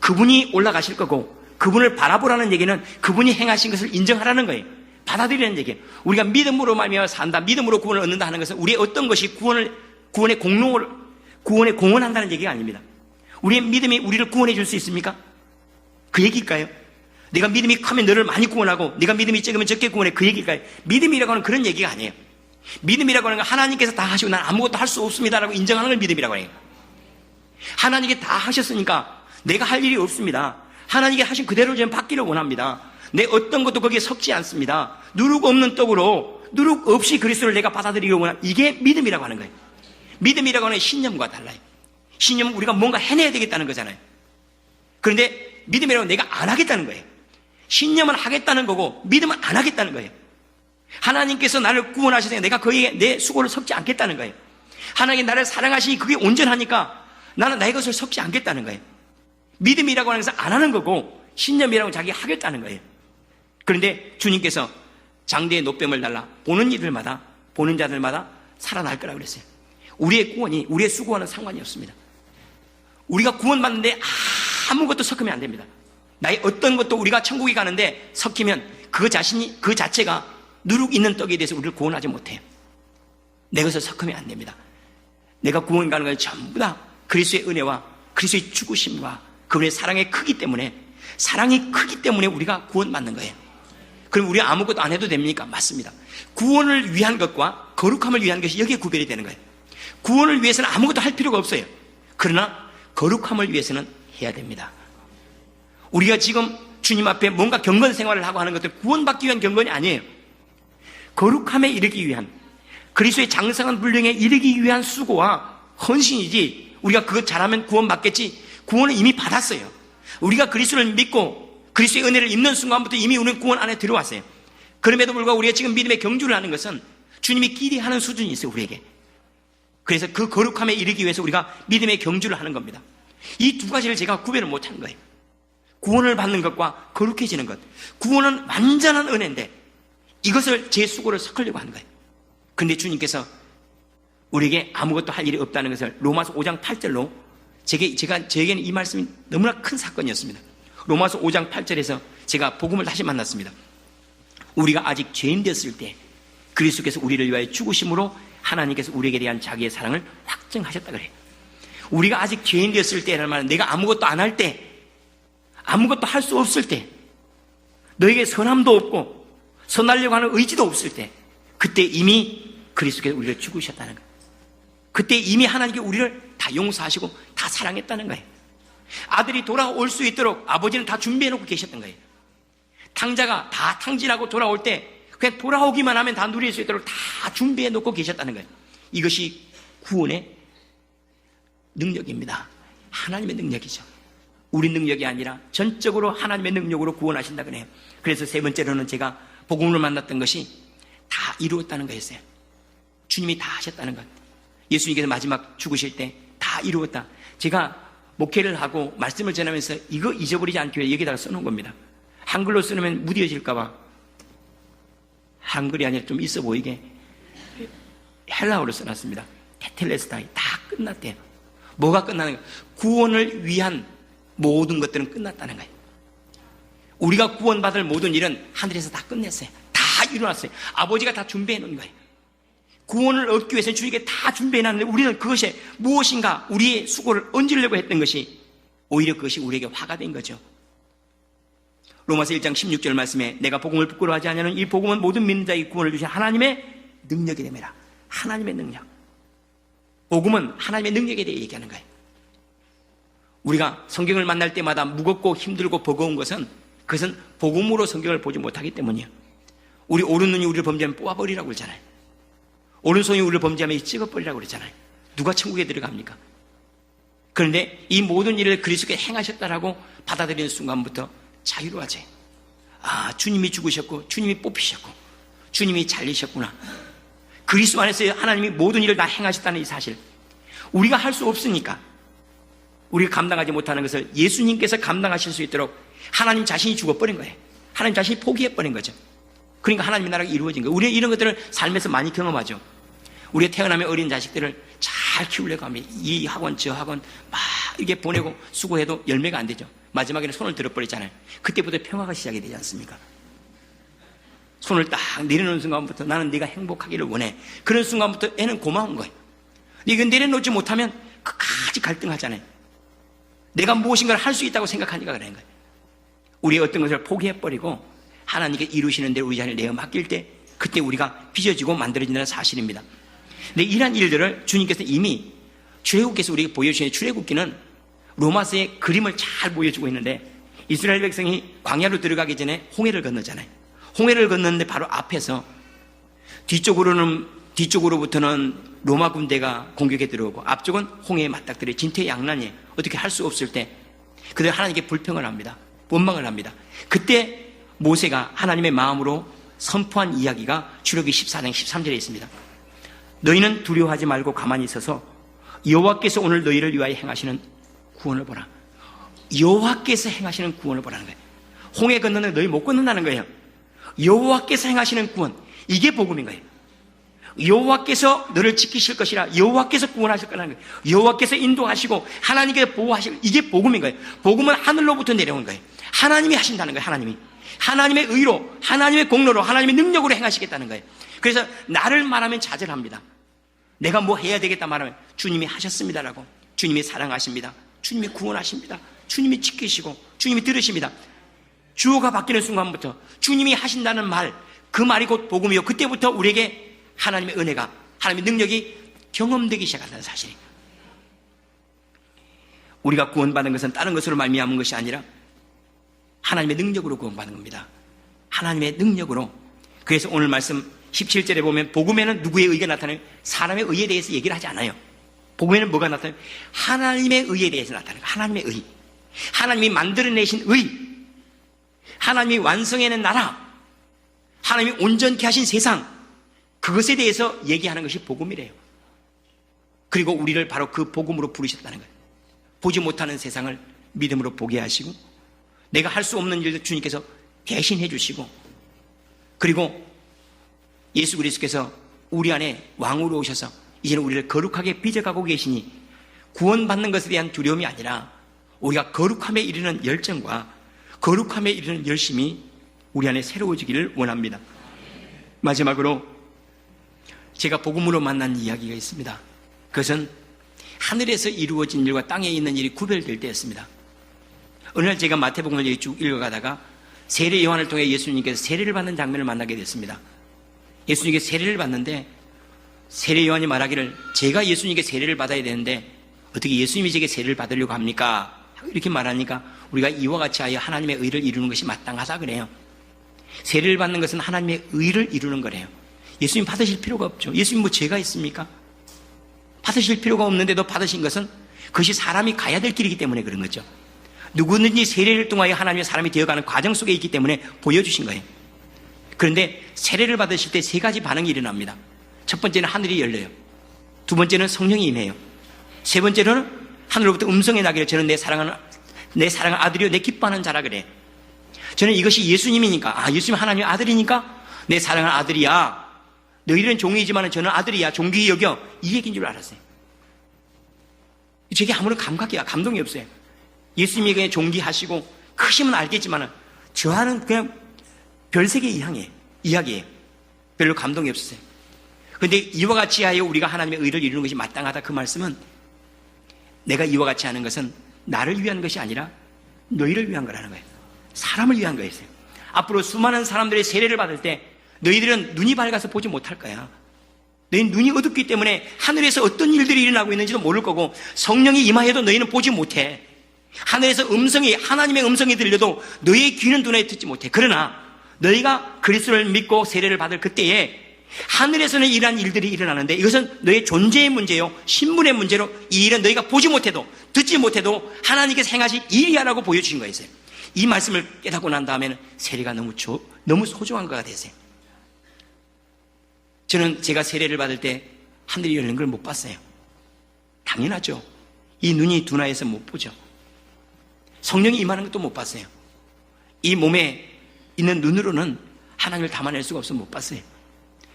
그분이 올라가실 거고 그분을 바라보라는 얘기는 그분이 행하신 것을 인정하라는 거예요. 받아들이라는 얘기예요. 우리가 믿음으로 말미암아 산다, 믿음으로 구원을 얻는다 하는 것은 우리의 어떤 것이 구원에 공헌한다는 얘기가 아닙니다. 우리의 믿음이 우리를 구원해 줄 수 있습니까? 그 얘기일까요? 내가 믿음이 크면 너를 많이 구원하고 네가 믿음이 적으면 적게 구원해, 그 얘기일까요? 믿음이라고 하는 그런 얘기가 아니에요. 믿음이라고 하는 건 하나님께서 다 하시고 난 아무것도 할 수 없습니다라고 인정하는 걸 믿음이라고 해요. 하나님께 다 하셨으니까 내가 할 일이 없습니다. 하나님께 하신 그대로 저는 받기를 원합니다. 내 어떤 것도 거기에 섞지 않습니다. 누룩 없는 떡으로 누룩 없이 그리스도를 내가 받아들이려고 하는, 이게 믿음이라고 하는 거예요. 믿음이라고 하는 신념과 달라요. 신념은 우리가 뭔가 해내야 되겠다는 거잖아요. 그런데 믿음이라고 내가 안 하겠다는 거예요. 신념은 하겠다는 거고 믿음은 안 하겠다는 거예요. 하나님께서 나를 구원하셔서 내가 거기에 내 수고를 섞지 않겠다는 거예요. 하나님이 나를 사랑하시니 그게 온전하니까 나는 나의 것을 섞지 않겠다는 거예요. 믿음이라고 하는 것은 안 하는 거고 신념이라고 자기가 하겠다는 거예요. 그런데 주님께서 장대의 노뱀을 달라 보는 이들마다, 보는 자들마다 살아날 거라고 그랬어요. 우리의 구원이 우리의 수고와는 상관이 없습니다. 우리가 구원받는데 아무것도 섞으면 안 됩니다. 나의 어떤 것도 우리가 천국에 가는데 섞이면 그 자체가 누룩 있는 떡에 대해서 우리를 구원하지 못해요. 내 것을 섞으면 안 됩니다. 내가 구원 가는 건 전부 다 그리스도의 은혜와 그리스도의 죽으심과 그분의 사랑의 크기 때문에, 사랑이 크기 때문에 우리가 구원받는 거예요. 그럼 우리 아무것도 안 해도 됩니까? 맞습니다. 구원을 위한 것과 거룩함을 위한 것이 여기에 구별이 되는 거예요. 구원을 위해서는 아무것도 할 필요가 없어요. 그러나 거룩함을 위해서는 해야 됩니다. 우리가 지금 주님 앞에 뭔가 경건 생활을 하고 하는 것들 구원받기 위한 경건이 아니에요. 거룩함에 이르기 위한, 그리스도의 장성한 분량에 이르기 위한 수고와 헌신이지, 우리가 그것 잘하면 구원받겠지, 구원은 이미 받았어요. 우리가 그리스도를 믿고 그리스도의 은혜를 입는 순간부터 이미 우리는 구원 안에 들어왔어요. 그럼에도 불구하고 우리가 지금 믿음의 경주를 하는 것은 주님이 기대하는 수준이 있어요, 우리에게. 그래서 그 거룩함에 이르기 위해서 우리가 믿음의 경주를 하는 겁니다. 이 두 가지를 제가 구별을 못하는 거예요. 구원을 받는 것과 거룩해지는 것. 구원은 완전한 은혜인데 이것을 제 수고를 섞으려고 하는 거예요. 근데 주님께서 우리에게 아무것도 할 일이 없다는 것을 로마서 5장 8절로, 저에게는 이 말씀이 너무나 큰 사건이었습니다. 로마서 5장 8절에서 제가 복음을 다시 만났습니다. 우리가 아직 죄인 되었을 때 그리스도께서 우리를 위하여 죽으심으로 하나님께서 우리에게 대한 자기의 사랑을 확증하셨다 그래요. 우리가 아직 죄인 되었을 때라는 말은 내가 아무것도 안 할 때, 아무것도 할 수 없을 때, 너에게 선함도 없고 선하려고 하는 의지도 없을 때, 그때 이미 그리스도께서 우리를 죽으셨다는 거예요. 그때 이미 하나님께 우리를 다 용서하시고 다 사랑했다는 거예요. 아들이 돌아올 수 있도록 아버지는 다 준비해놓고 계셨던 거예요. 탕자가 다 탕진하고 돌아올 때 그냥 돌아오기만 하면 다 누릴 수 있도록 다 준비해놓고 계셨다는 거예요. 이것이 구원의 능력입니다. 하나님의 능력이죠. 우리 능력이 아니라 전적으로 하나님의 능력으로 구원하신다 그래요. 그래서 세 번째로는 제가 복음을 만났던 것이 다 이루었다는 거였어요. 주님이 다 하셨다는 것. 예수님께서 마지막 죽으실 때 다 이루었다. 제가 목회를 하고 말씀을 전하면서 이거 잊어버리지 않기 위해 여기다가 써놓은 겁니다. 한글로 쓰면 무뎌질까봐 한글이 아니라 좀 있어 보이게 헬라어로 써놨습니다. 테텔레스타이. 다 끝났대요. 뭐가 끝나는 거예요? 구원을 위한 모든 것들은 끝났다는 거예요. 우리가 구원받을 모든 일은 하늘에서 다 끝냈어요. 다 이루어놨어요. 아버지가 다 준비해 놓은 거예요. 구원을 얻기 위해서는 주님께 다 준비해 놨는데 우리는 그것에 무엇인가 우리의 수고를 얹으려고 했던 것이 오히려 그것이 우리에게 화가 된 거죠. 로마서 1장 16절 말씀에 내가 복음을 부끄러워하지 않냐는 이 복음은 모든 믿는 자에게 구원을 주신 하나님의 능력이 됩니다. 하나님의 능력. 복음은 하나님의 능력에 대해 얘기하는 거예요. 우리가 성경을 만날 때마다 무겁고 힘들고 버거운 것은 그것은 복음으로 성경을 보지 못하기 때문이에요. 우리 오른눈이 우리를 범죄하면 뽑아버리라고 그러잖아요. 오른손이 우리를 범죄하면 찍어버리라고 그러잖아요. 누가 천국에 들어갑니까? 그런데 이 모든 일을 그리스도께 행하셨다라고 받아들이는 순간부터 자유로워져요. 아, 주님이 죽으셨고 주님이 뽑히셨고 주님이 잘리셨구나. 그리스도 안에서 하나님이 모든 일을 다 행하셨다는 이 사실, 우리가 할 수 없으니까, 우리가 감당하지 못하는 것을 예수님께서 감당하실 수 있도록 하나님 자신이 죽어버린 거예요. 하나님 자신이 포기해버린 거죠. 그러니까 하나님의 나라가 이루어진 거예요. 우리는 이런 것들을 삶에서 많이 경험하죠. 우리가 태어나면 어린 자식들을 잘 키우려고 하면 이 학원 저 학원 막 이게 보내고 수고해도 열매가 안 되죠. 마지막에는 손을 들어버리잖아요. 그때부터 평화가 시작이 되지 않습니까? 손을 딱 내려놓는 순간부터 나는 네가 행복하기를 원해. 그런 순간부터 애는 고마운 거예요. 이건 내려놓지 못하면 끝까지 갈등하잖아요. 내가 무엇인가를 할 수 있다고 생각하니까 그러는 거예요. 우리가 어떤 것을 포기해버리고 하나님께 이루시는 대로 우리 자신을 내어 맡길 때 그때 우리가 빚어지고 만들어진다는 사실입니다. 근데 이러한 일들을 주님께서 이미 출애굽께서 우리에게 보여주신 출애굽기는 로마서의 그림을 잘 보여주고 있는데 이스라엘 백성이 광야로 들어가기 전에 홍해를 건너잖아요. 홍해를 건너는데 바로 앞에서 뒤쪽으로부터는 로마 군대가 공격에 들어오고 앞쪽은 홍해에 맞닥뜨려 진퇴양난이에요. 어떻게 할 수 없을 때 그들 하나님께 불평을 합니다. 원망을 합니다. 그때 모세가 하나님의 마음으로 선포한 이야기가 출애굽기 14장 13절에 있습니다. 너희는 두려워하지 말고 가만히 있어서 여호와께서 오늘 너희를 위하여 행하시는 구원을 보라. 여호와께서 행하시는 구원을 보라는 거예요. 홍해 건너는 너희 못 건넌다는 거예요. 여호와께서 행하시는 구원, 이게 복음인 거예요. 여호와께서 너를 지키실 것이라, 여호와께서 구원하실 거라는 거예요. 여호와께서 인도하시고 하나님께서 보호하실, 이게 복음인 거예요. 복음은 하늘로부터 내려온 거예요. 하나님이 하신다는 거예요. 하나님이 하나님의 의로, 하나님의 공로로, 하나님의 능력으로 행하시겠다는 거예요. 그래서 나를 말하면 좌절합니다. 내가 뭐 해야 되겠다 말하면 주님이 하셨습니다라고. 주님이 사랑하십니다. 주님이 구원하십니다. 주님이 지키시고 주님이 들으십니다. 주어가 바뀌는 순간부터 주님이 하신다는 말, 그 말이 곧 복음이요. 그때부터 우리에게 하나님의 은혜가, 하나님의 능력이 경험되기 시작한다는 사실이에요. 우리가 구원받은 것은 다른 것으로 말미암은 것이 아니라 하나님의 능력으로 구원받는 겁니다. 하나님의 능력으로. 그래서 오늘 말씀 17절에 보면 복음에는 누구의 의가 나타나요? 사람의 의에 대해서 얘기를 하지 않아요. 복음에는 뭐가 나타나요? 하나님의 의에 대해서 나타나요. 하나님의 의. 하나님이 만들어내신 의. 하나님이 완성해낸 나라. 하나님이 온전케 하신 세상. 그것에 대해서 얘기하는 것이 복음이래요. 그리고 우리를 바로 그 복음으로 부르셨다는 거예요. 보지 못하는 세상을 믿음으로 보게 하시고, 내가 할 수 없는 일도 주님께서 대신해 주시고, 그리고 예수 그리스도께서 우리 안에 왕으로 오셔서 이제는 우리를 거룩하게 빚어가고 계시니 구원받는 것에 대한 두려움이 아니라 우리가 거룩함에 이르는 열정과 거룩함에 이르는 열심이 우리 안에 새로워지기를 원합니다. 마지막으로 제가 복음으로 만난 이야기가 있습니다. 그것은 하늘에서 이루어진 일과 땅에 있는 일이 구별될 때였습니다. 어느 날 제가 마태복음을 쭉 읽어가다가 세례 요한을 통해 예수님께서 세례를 받는 장면을 만나게 됐습니다. 예수님께 세례를 받는데 세례 요한이 말하기를, 제가 예수님께 세례를 받아야 되는데 어떻게 예수님이 제게 세례를 받으려고 합니까? 이렇게 말하니까 우리가 이와 같이 하여 하나님의 의를 이루는 것이 마땅하다 그래요. 세례를 받는 것은 하나님의 의를 이루는 거래요. 예수님 받으실 필요가 없죠. 예수님 뭐 죄가 있습니까? 받으실 필요가 없는데도 받으신 것은 그것이 사람이 가야 될 길이기 때문에 그런 거죠. 누구든지 세례를 통하여 하나님의 사람이 되어가는 과정 속에 있기 때문에 보여주신 거예요. 그런데 세례를 받으실 때 세 가지 반응이 일어납니다. 첫 번째는 하늘이 열려요. 두 번째는 성령이 임해요. 세 번째로는 하늘로부터 음성이 나기를, 저는 내 사랑하는 아들이요 내 기뻐하는 자라 그래. 저는 이것이 예수님이니까, 예수님 하나님의 아들이니까 내 사랑하는 아들이야. 너희들은 종이지만 저는 아들이야. 존귀히 여겨. 이 얘기인 줄 알았어요. 제게 아무런 감동이 없어요. 예수님이 그냥 존귀하시고 크시면 알겠지만 저와는 그냥 별세계 이야기예요. 별로 감동이 없었어요. 그런데 이와 같이 하여 우리가 하나님의 의를 이루는 것이 마땅하다, 그 말씀은 내가 이와 같이 하는 것은 나를 위한 것이 아니라 너희를 위한 거라는 거예요. 사람을 위한 거였어요. 앞으로 수많은 사람들의 세례를 받을 때 너희들은 눈이 밝아서 보지 못할 거야. 너희는 눈이 어둡기 때문에 하늘에서 어떤 일들이 일어나고 있는지도 모를 거고, 성령이 임하여도 너희는 보지 못해. 하늘에서 하나님의 음성이 들려도 너희의 귀는 눈에 듣지 못해. 그러나 너희가 그리스도를 믿고 세례를 받을 그때에 하늘에서는 이러한 일들이 일어나는데 이것은 너의 존재의 문제요, 신분의 문제로 이 일은 너희가 보지 못해도 듣지 못해도 하나님께서 행하실 일이야라고 보여주신 거였어요. 이 말씀을 깨닫고 난 다음에는 세례가 너무 소중한 거가 됐어요. 저는 제가 세례를 받을 때 하늘이 열린 걸 못 봤어요. 당연하죠. 이 눈이 둔하여서 못 보죠. 성령이 임하는 것도 못 봤어요. 이 몸에 있는 눈으로는 하나님을 담아낼 수가 없어서 못 봤어요.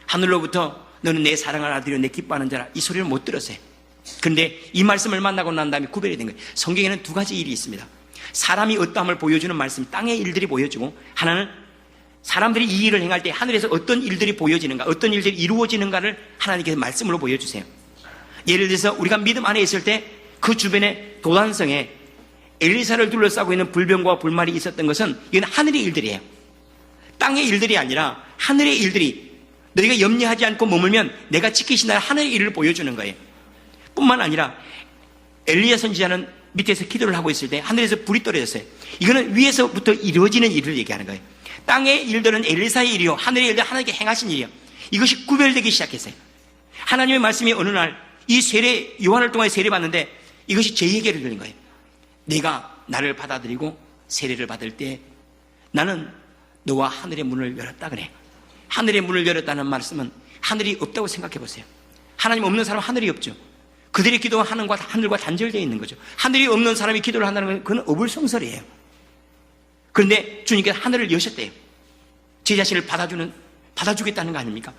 하늘로부터 너는 내 사랑하는 아들이요 내 기뻐하는 자라, 이 소리를 못 들었어요. 그런데 이 말씀을 만나고 난 다음에 구별이 된 거예요. 성경에는 두 가지 일이 있습니다. 사람이 어떠함을 보여주는 말씀, 땅의 일들이 보여지고, 하나는 사람들이 이 일을 행할 때 하늘에서 어떤 일들이 보여지는가, 어떤 일들이 이루어지는가를 하나님께서 말씀으로 보여주세요. 예를 들어서 우리가 믿음 안에 있을 때 그 주변의 도단성에 엘리사를 둘러싸고 있는 불병과 불말이 있었던 것은 이건 하늘의 일들이에요. 땅의 일들이 아니라 하늘의 일들이, 너희가 염려하지 않고 머물면 내가 지키신다는 하늘의 일을 보여주는 거예요. 뿐만 아니라 엘리야 선지자는 밑에서 기도를 하고 있을 때 하늘에서 불이 떨어졌어요. 이거는 위에서부터 이루어지는 일을 얘기하는 거예요. 땅의 일들은 엘리사의 일이요, 하늘의 일들은 하나님께 행하신 일이요. 이것이 구별되기 시작했어요. 하나님의 말씀이 어느 날 이 세례, 요한을 통해 세례받는데 이것이 제에게로 들린 거예요. 내가 나를 받아들이고 세례를 받을 때 나는 너와 하늘의 문을 열었다 그래. 하늘의 문을 열었다는 말씀은 하늘이 없다고 생각해 보세요. 하나님 없는 사람은 하늘이 없죠. 그들의 기도는 하늘과 단절되어 있는 거죠. 하늘이 없는 사람이 기도를 한다는 건 그건 어불성설이에요. 그런데 주님께서 하늘을 여셨대요. 제 자신을 받아주겠다는 거 아닙니까?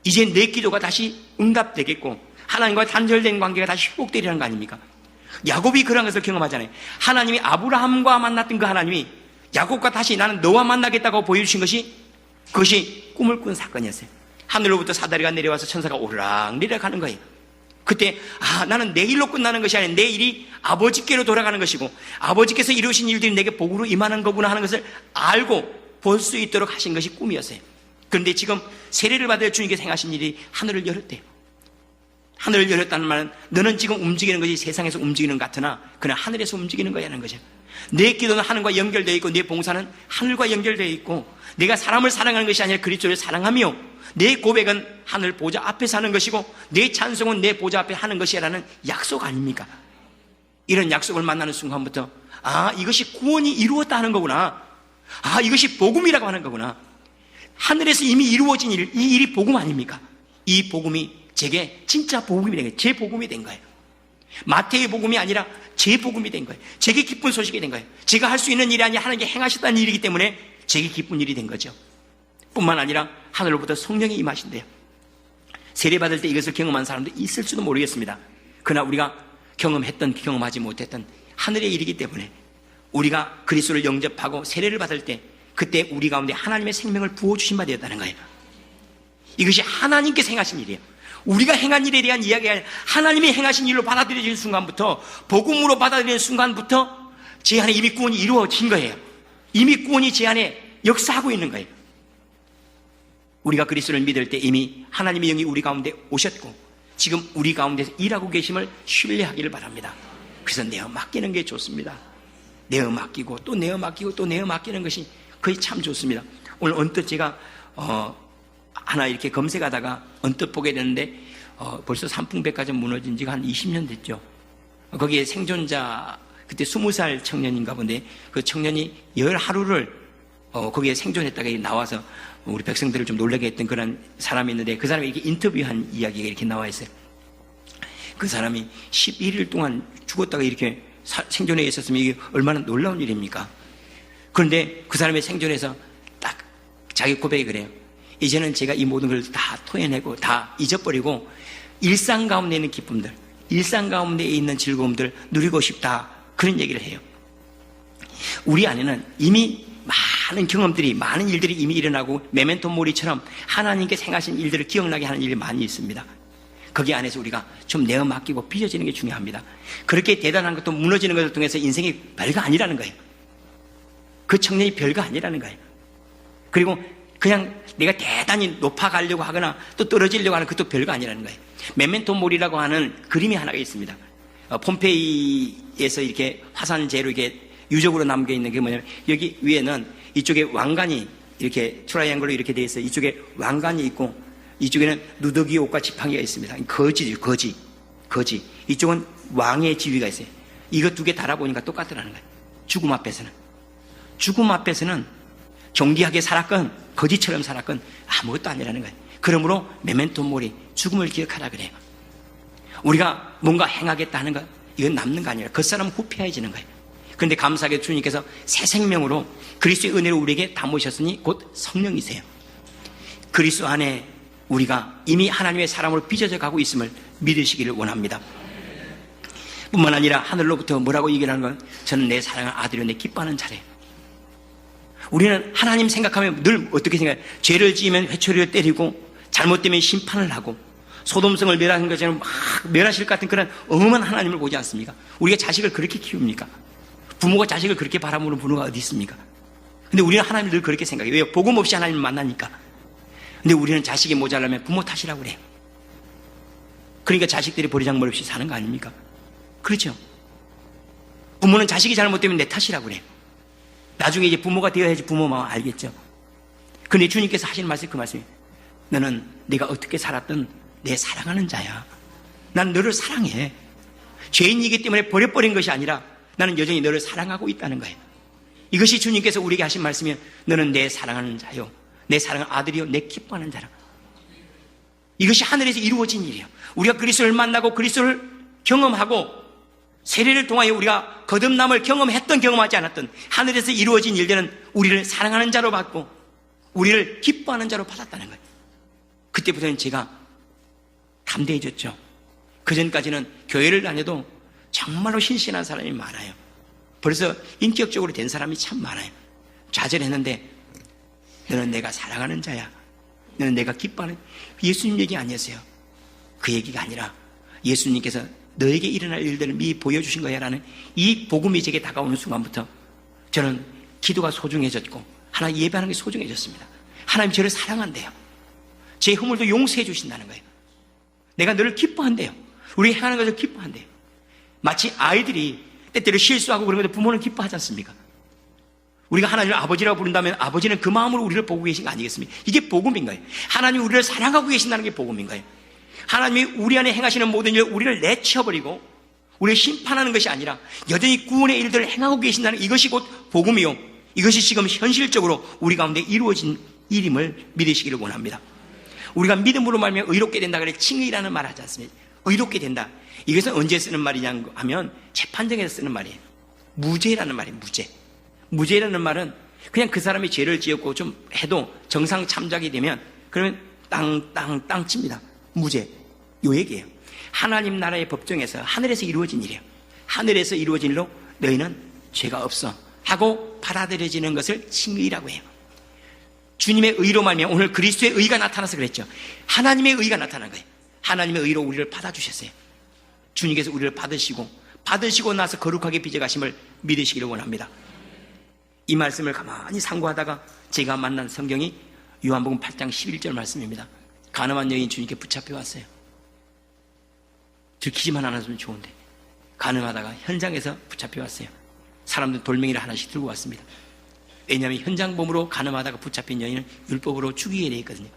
이제 내 기도가 다시 응답되겠고 하나님과 단절된 관계가 다시 회복되리라는 거 아닙니까? 야곱이 그런 것을 경험하잖아요. 하나님이 아브라함과 만났던 그 하나님이 야곱과 다시 나는 너와 만나겠다고 보여주신 그것이 꿈을 꾼 사건이었어요. 하늘로부터 사다리가 내려와서 천사가 오르락내리락 하는 거예요. 그때 나는 내 일로 끝나는 것이 아니라 내 일이 아버지께로 돌아가는 것이고 아버지께서 이루신 일들이 내게 복으로 임하는 거구나 하는 것을 알고 볼 수 있도록 하신 것이 꿈이었어요. 그런데 지금 세례를 받을 주님께서 행하신 일이 하늘을 열었대요. 하늘을 열었다는 말은 너는 지금 움직이는 것이 세상에서 움직이는 것 같으나 그는 하늘에서 움직이는 거라는 거죠. 내 기도는 하늘과 연결되어 있고 내 봉사는 하늘과 연결되어 있고 내가 사람을 사랑하는 것이 아니라 그리스도를 사랑하며 내 고백은 하늘 보좌 앞에서 하는 것이고 내 찬송은 내 보좌 앞에 하는 것이라는 약속 아닙니까? 이런 약속을 만나는 순간부터 이것이 구원이 이루었다 하는 거구나. 이것이 복음이라고 하는 거구나. 하늘에서 이미 이루어진 일, 이 일이 복음 아닙니까? 이 복음이 제게 진짜 복음이 된 거예요. 제 복음이 된 거예요. 마태의 복음이 아니라 제 복음이 된 거예요. 제게 기쁜 소식이 된 거예요. 제가 할 수 있는 일이 아니라 하나님께 행하셨다는 일이기 때문에 제게 기쁜 일이 된 거죠. 뿐만 아니라 하늘로부터 성령이 임하신대요. 세례받을 때 이것을 경험한 사람도 있을지도 모르겠습니다. 그러나 우리가 경험하지 못했던 하늘의 일이기 때문에 우리가 그리스도를 영접하고 세례를 받을 때 그때 우리 가운데 하나님의 생명을 부어주신 바 되었다는 거예요. 이것이 하나님께서 행하신 일이에요. 우리가 행한 일에 대한 이야기가 아니라 하나님이 행하신 일로 받아들여지는 순간부터, 복음으로 받아들이는 순간부터 제 안에 이미 구원이 이루어진 거예요. 이미 구원이 제 안에 역사하고 있는 거예요. 우리가 그리스도를 믿을 때 이미 하나님의 영이 우리 가운데 오셨고 지금 우리 가운데서 일하고 계심을 신뢰하기를 바랍니다. 그래서 내어 맡기는 게 좋습니다. 내어 맡기고 또 내어 맡기고 또 내어 맡기는 것이 거의 참 좋습니다. 오늘 언뜻 제가 하나 이렇게 검색하다가 언뜻 보게 됐는데 벌써 삼풍백화점 무너진 지가 한 20년 됐죠. 거기에 생존자 그때 20살 청년인가 본데 그 청년이 10하루를 거기에 생존했다가 나와서 우리 백성들을 좀 놀라게 했던 그런 사람이 있는데 그 사람이 이렇게 인터뷰한 이야기가 이렇게 나와 있어요. 그 사람이 11일 동안 죽었다가 이렇게 생존해 있었으면 이게 얼마나 놀라운 일입니까? 그런데 그 사람의 생존에서 딱 자기 고백이 그래요. 이제는 제가 이 모든 걸 다 토해내고 다 잊어버리고 일상 가운데 있는 기쁨들, 일상 가운데 있는 즐거움들 누리고 싶다. 그런 얘기를 해요. 우리 안에는 이미 많은 경험들이, 많은 일들이 이미 일어나고 메멘토 모리처럼 하나님께서 행하신 일들을 기억나게 하는 일이 많이 있습니다. 거기 안에서 우리가 좀 내어 맡기고 빚어지는 게 중요합니다. 그렇게 대단한 것도 무너지는 것을 통해서 인생이 별거 아니라는 거예요. 그 청년이 별거 아니라는 거예요. 그리고 그냥 내가 대단히 높아가려고 하거나 또 떨어지려고 하는 그것도 별거 아니라는 거예요. 메멘토 모리라고 하는 그림이 하나가 있습니다. 폼페이에서 이렇게 화산재로 이렇게 유적으로 남겨있는 게 뭐냐면 여기 위에는 이쪽에 왕관이 이렇게 트라이앵글로 이렇게 되어 있어요. 이쪽에 왕관이 있고 이쪽에는 누더기 옷과 지팡이가 있습니다. 거지죠, 거지. 이쪽은 왕의 지위가 있어요. 이거 두 개 달아보니까 똑같더라는 거예요. 죽음 앞에서는 정디하게 살았건 거지처럼 살았건 아무것도 아니라는 거예요. 그러므로 메멘토 모리, 죽음을 기억하라 그래요. 우리가 뭔가 행하겠다 하는 것, 이건 남는 거 아니라 그 사람은 후패해지는 거예요. 그런데 감사하게 주님께서 새 생명으로 그리스도의 은혜로 우리에게 담으셨으니 곧 성령이세요. 그리스도 안에 우리가 이미 하나님의 사람으로 빚어져 가고 있음을 믿으시기를 원합니다. 뿐만 아니라 하늘로부터 뭐라고 얘기를 하는 건 저는 내 사랑하는 아들이요 내 기뻐하는 자래요. 우리는 하나님 생각하면 늘 어떻게 생각해요? 죄를 지으면 회초리를 때리고 잘못되면 심판을 하고 소돔성을 멸하는 것처럼 막 멸하실 것 같은 그런 엄한 하나님을 보지 않습니까? 우리가 자식을 그렇게 키웁니까? 부모가 자식을 그렇게 바라보는 부모가 어디 있습니까? 근데 우리는 하나님을 늘 그렇게 생각해요. 왜요? 복음 없이 하나님을 만나니까. 근데 우리는 자식이 모자라면 부모 탓이라고 그래요. 그러니까 자식들이 버리장머리 없이 사는 거 아닙니까? 그렇죠? 부모는 자식이 잘못되면 내 탓이라고 그래요. 나중에 이제 부모가 되어야지 부모 마음 알겠죠. 근데 주님께서 하시는 말씀이 그 말씀이에요. 너는 네가 어떻게 살았든 내 사랑하는 자야. 난 너를 사랑해. 죄인이기 때문에 버려버린 것이 아니라 나는 여전히 너를 사랑하고 있다는 거예요. 이것이 주님께서 우리에게 하신 말씀이에요. 너는 내 사랑하는 자요, 내 사랑하는 아들이요, 내 기뻐하는 자라. 이것이 하늘에서 이루어진 일이에요. 우리가 그리스도를 만나고 그리스도를 경험하고 세례를 통하여 우리가 거듭남을 경험했던 경험하지 않았던 하늘에서 이루어진 일들은 우리를 사랑하는 자로 받고 우리를 기뻐하는 자로 받았다는 거예요. 그때부터는 제가 담대해졌죠. 그전까지는 교회를 다녀도 정말로 신실한 사람이 많아요. 벌써 인격적으로 된 사람이 참 많아요. 좌절했는데 너는 내가 사랑하는 자야, 너는 내가 기뻐하는, 예수님 얘기 아니었어요. 그 얘기가 아니라 예수님께서 너에게 일어날 일들을 미리 보여주신 거야 라는 이 복음이 제게 다가오는 순간부터 저는 기도가 소중해졌고 하나님 예배하는 게 소중해졌습니다. 하나님 저를 사랑한대요. 제 허물도 용서해 주신다는 거예요. 내가 너를 기뻐한대요. 우리 행하는 것을 기뻐한대요. 마치 아이들이 때때로 실수하고 그러면 부모는 기뻐하지 않습니까? 우리가 하나님을 아버지라고 부른다면 아버지는 그 마음으로 우리를 보고 계신 거 아니겠습니까? 이게 복음인 거예요. 하나님이 우리를 사랑하고 계신다는 게 복음인 거예요. 하나님이 우리 안에 행하시는 모든 일, 우리를 내쳐버리고 우리를 심판하는 것이 아니라 여전히 구원의 일들을 행하고 계신다는 이것이 곧 복음이요, 이것이 지금 현실적으로 우리 가운데 이루어진 일임을 믿으시기를 원합니다. 우리가 믿음으로 말하면 의롭게 된다 그래 칭의라는 말 하지 않습니까? 의롭게 된다. 이것은 언제 쓰는 말이냐 하면 재판정에서 쓰는 말이에요. 무죄라는 말이에요. 무죄. 무죄라는 말은 그냥 그 사람이 죄를 지었고 좀 해도 정상 참작이 되면 그러면 땅 칩니다. 무죄. 요 얘기예요. 하나님 나라의 법정에서 하늘에서 이루어진 일이에요. 하늘에서 이루어진 일로 너희는 죄가 없어 하고 받아들여지는 것을 칭의라고 해요. 주님의 의로 말미암아 오늘 그리스도의 의가 나타나서 그랬죠. 하나님의 의가 나타난 거예요. 하나님의 의로 우리를 받아주셨어요. 주님께서 우리를 받으시고 나서 거룩하게 빚어가심을 믿으시기를 원합니다. 이 말씀을 가만히 상고하다가 제가 만난 성경이 요한복음 8장 11절 말씀입니다. 가늠한 여인 주님께 붙잡혀 왔어요. 들키지만 않았으면 좋은데 가늠하다가 현장에서 붙잡혀 왔어요. 사람들 돌멩이를 하나씩 들고 왔습니다. 왜냐하면 현장범으로 가늠하다가 붙잡힌 여인은 율법으로 죽이게 되어 있거든요.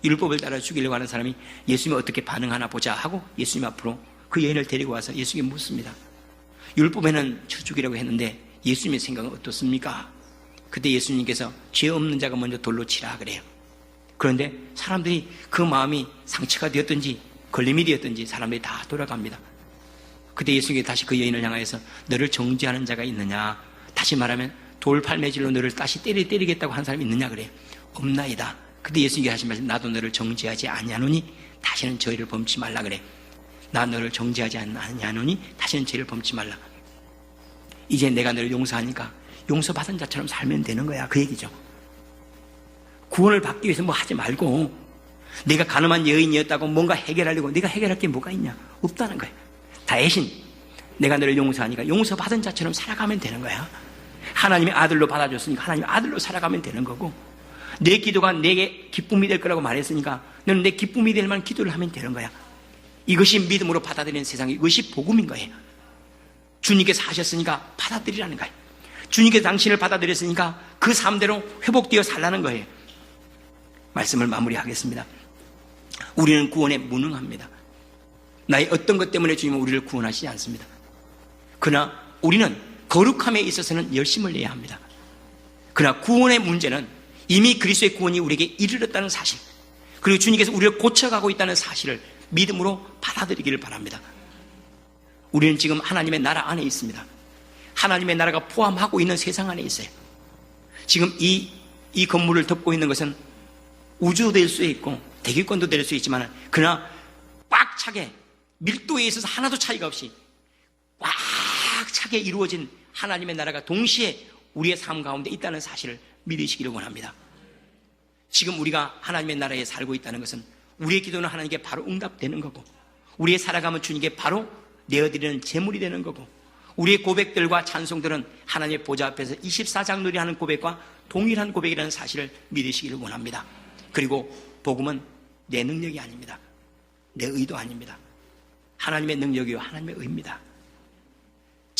율법을 따라 죽이려고 하는 사람이 예수님이 어떻게 반응하나 보자 하고 예수님 앞으로 그 여인을 데리고 와서 예수님께 묻습니다. 율법에는 저 죽이라고 했는데 예수님의 생각은 어떻습니까? 그때 예수님께서 죄 없는 자가 먼저 돌로 치라 그래요. 그런데 사람들이 그 마음이 상처가 되었든지 걸림이 되었든지 사람들이 다 돌아갑니다. 그때 예수님께서 다시 그 여인을 향하여서 너를 정죄하는 자가 있느냐, 다시 말하면 돌팔매질로 너를 다시 때리겠다고 한 사람이 있느냐 그래요. 없나이다. 그때 예수님께서 하신 말씀, 나도 너를 정죄하지 아니하노니 다시는 죄를 범치 말라 그래. 나 너를 정죄하지 아니하노니 다시는 죄를 범치 말라. 이제 내가 너를 용서하니까 용서받은 자처럼 살면 되는 거야, 그 얘기죠. 구원을 받기 위해서 뭐 하지 말고 내가 가늠한 여인이었다고 뭔가 해결하려고 내가 해결할 게 뭐가 있냐, 없다는 거예요. 대신 내가 너를 용서하니까 용서받은 자처럼 살아가면 되는 거야. 하나님의 아들로 받아줬으니까 하나님의 아들로 살아가면 되는 거고, 내 기도가 내게 기쁨이 될 거라고 말했으니까 너는 내 기쁨이 될 만한 기도를 하면 되는 거야. 이것이 믿음으로 받아들이는 세상이, 이것이 복음인 거예요. 주님께서 하셨으니까 받아들이라는 거예요. 주님께서 당신을 받아들였으니까 그 삶대로 회복되어 살라는 거예요. 말씀을 마무리하겠습니다. 우리는 구원에 무능합니다. 나의 어떤 것 때문에 주님은 우리를 구원하시지 않습니다. 그러나 우리는 거룩함에 있어서는 열심을 내야 합니다. 그러나 구원의 문제는 이미 그리스도의 구원이 우리에게 이르렀다는 사실, 그리고 주님께서 우리를 고쳐가고 있다는 사실을 믿음으로 받아들이기를 바랍니다. 우리는 지금 하나님의 나라 안에 있습니다. 하나님의 나라가 포함하고 있는 세상 안에 있어요. 지금 이 건물을 덮고 있는 것은 우주도 될 수 있고 대기권도 될 수 있지만, 그러나 꽉 차게 밀도에 있어서 하나도 차이가 없이 꽉 차게 이루어진 하나님의 나라가 동시에 우리의 삶 가운데 있다는 사실을 믿으시기를 원합니다. 지금 우리가 하나님의 나라에 살고 있다는 것은 우리의 기도는 하나님께 바로 응답되는 거고, 우리의 살아감은 주님께 바로 내어드리는 제물이 되는 거고, 우리의 고백들과 찬송들은 하나님의 보좌 앞에서 24장 놀이하는 고백과 동일한 고백이라는 사실을 믿으시기를 원합니다. 그리고 복음은 내 능력이 아닙니다. 내 의도 아닙니다. 하나님의 능력이요 하나님의 의입니다.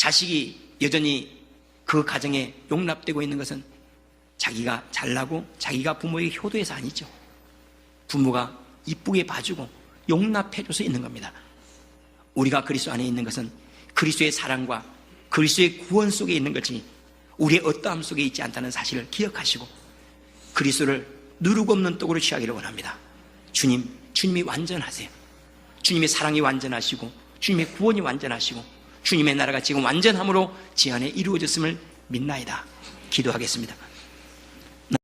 자식이 여전히 그 가정에 용납되고 있는 것은 자기가 잘나고 자기가 부모에게 효도해서 아니죠. 부모가 이쁘게 봐주고 용납해줘서 있는 겁니다. 우리가 그리스도 안에 있는 것은 그리스도의 사랑과 그리스도의 구원 속에 있는 것이 우리의 어떠함 속에 있지 않다는 사실을 기억하시고 그리스도를 누르고 없는 떡으로 취하기를 원합니다. 주님이 완전하세요. 주님의 사랑이 완전하시고 주님의 구원이 완전하시고 주님의 나라가 지금 완전함으로 제 안에 이루어졌음을 믿나이다. 기도하겠습니다.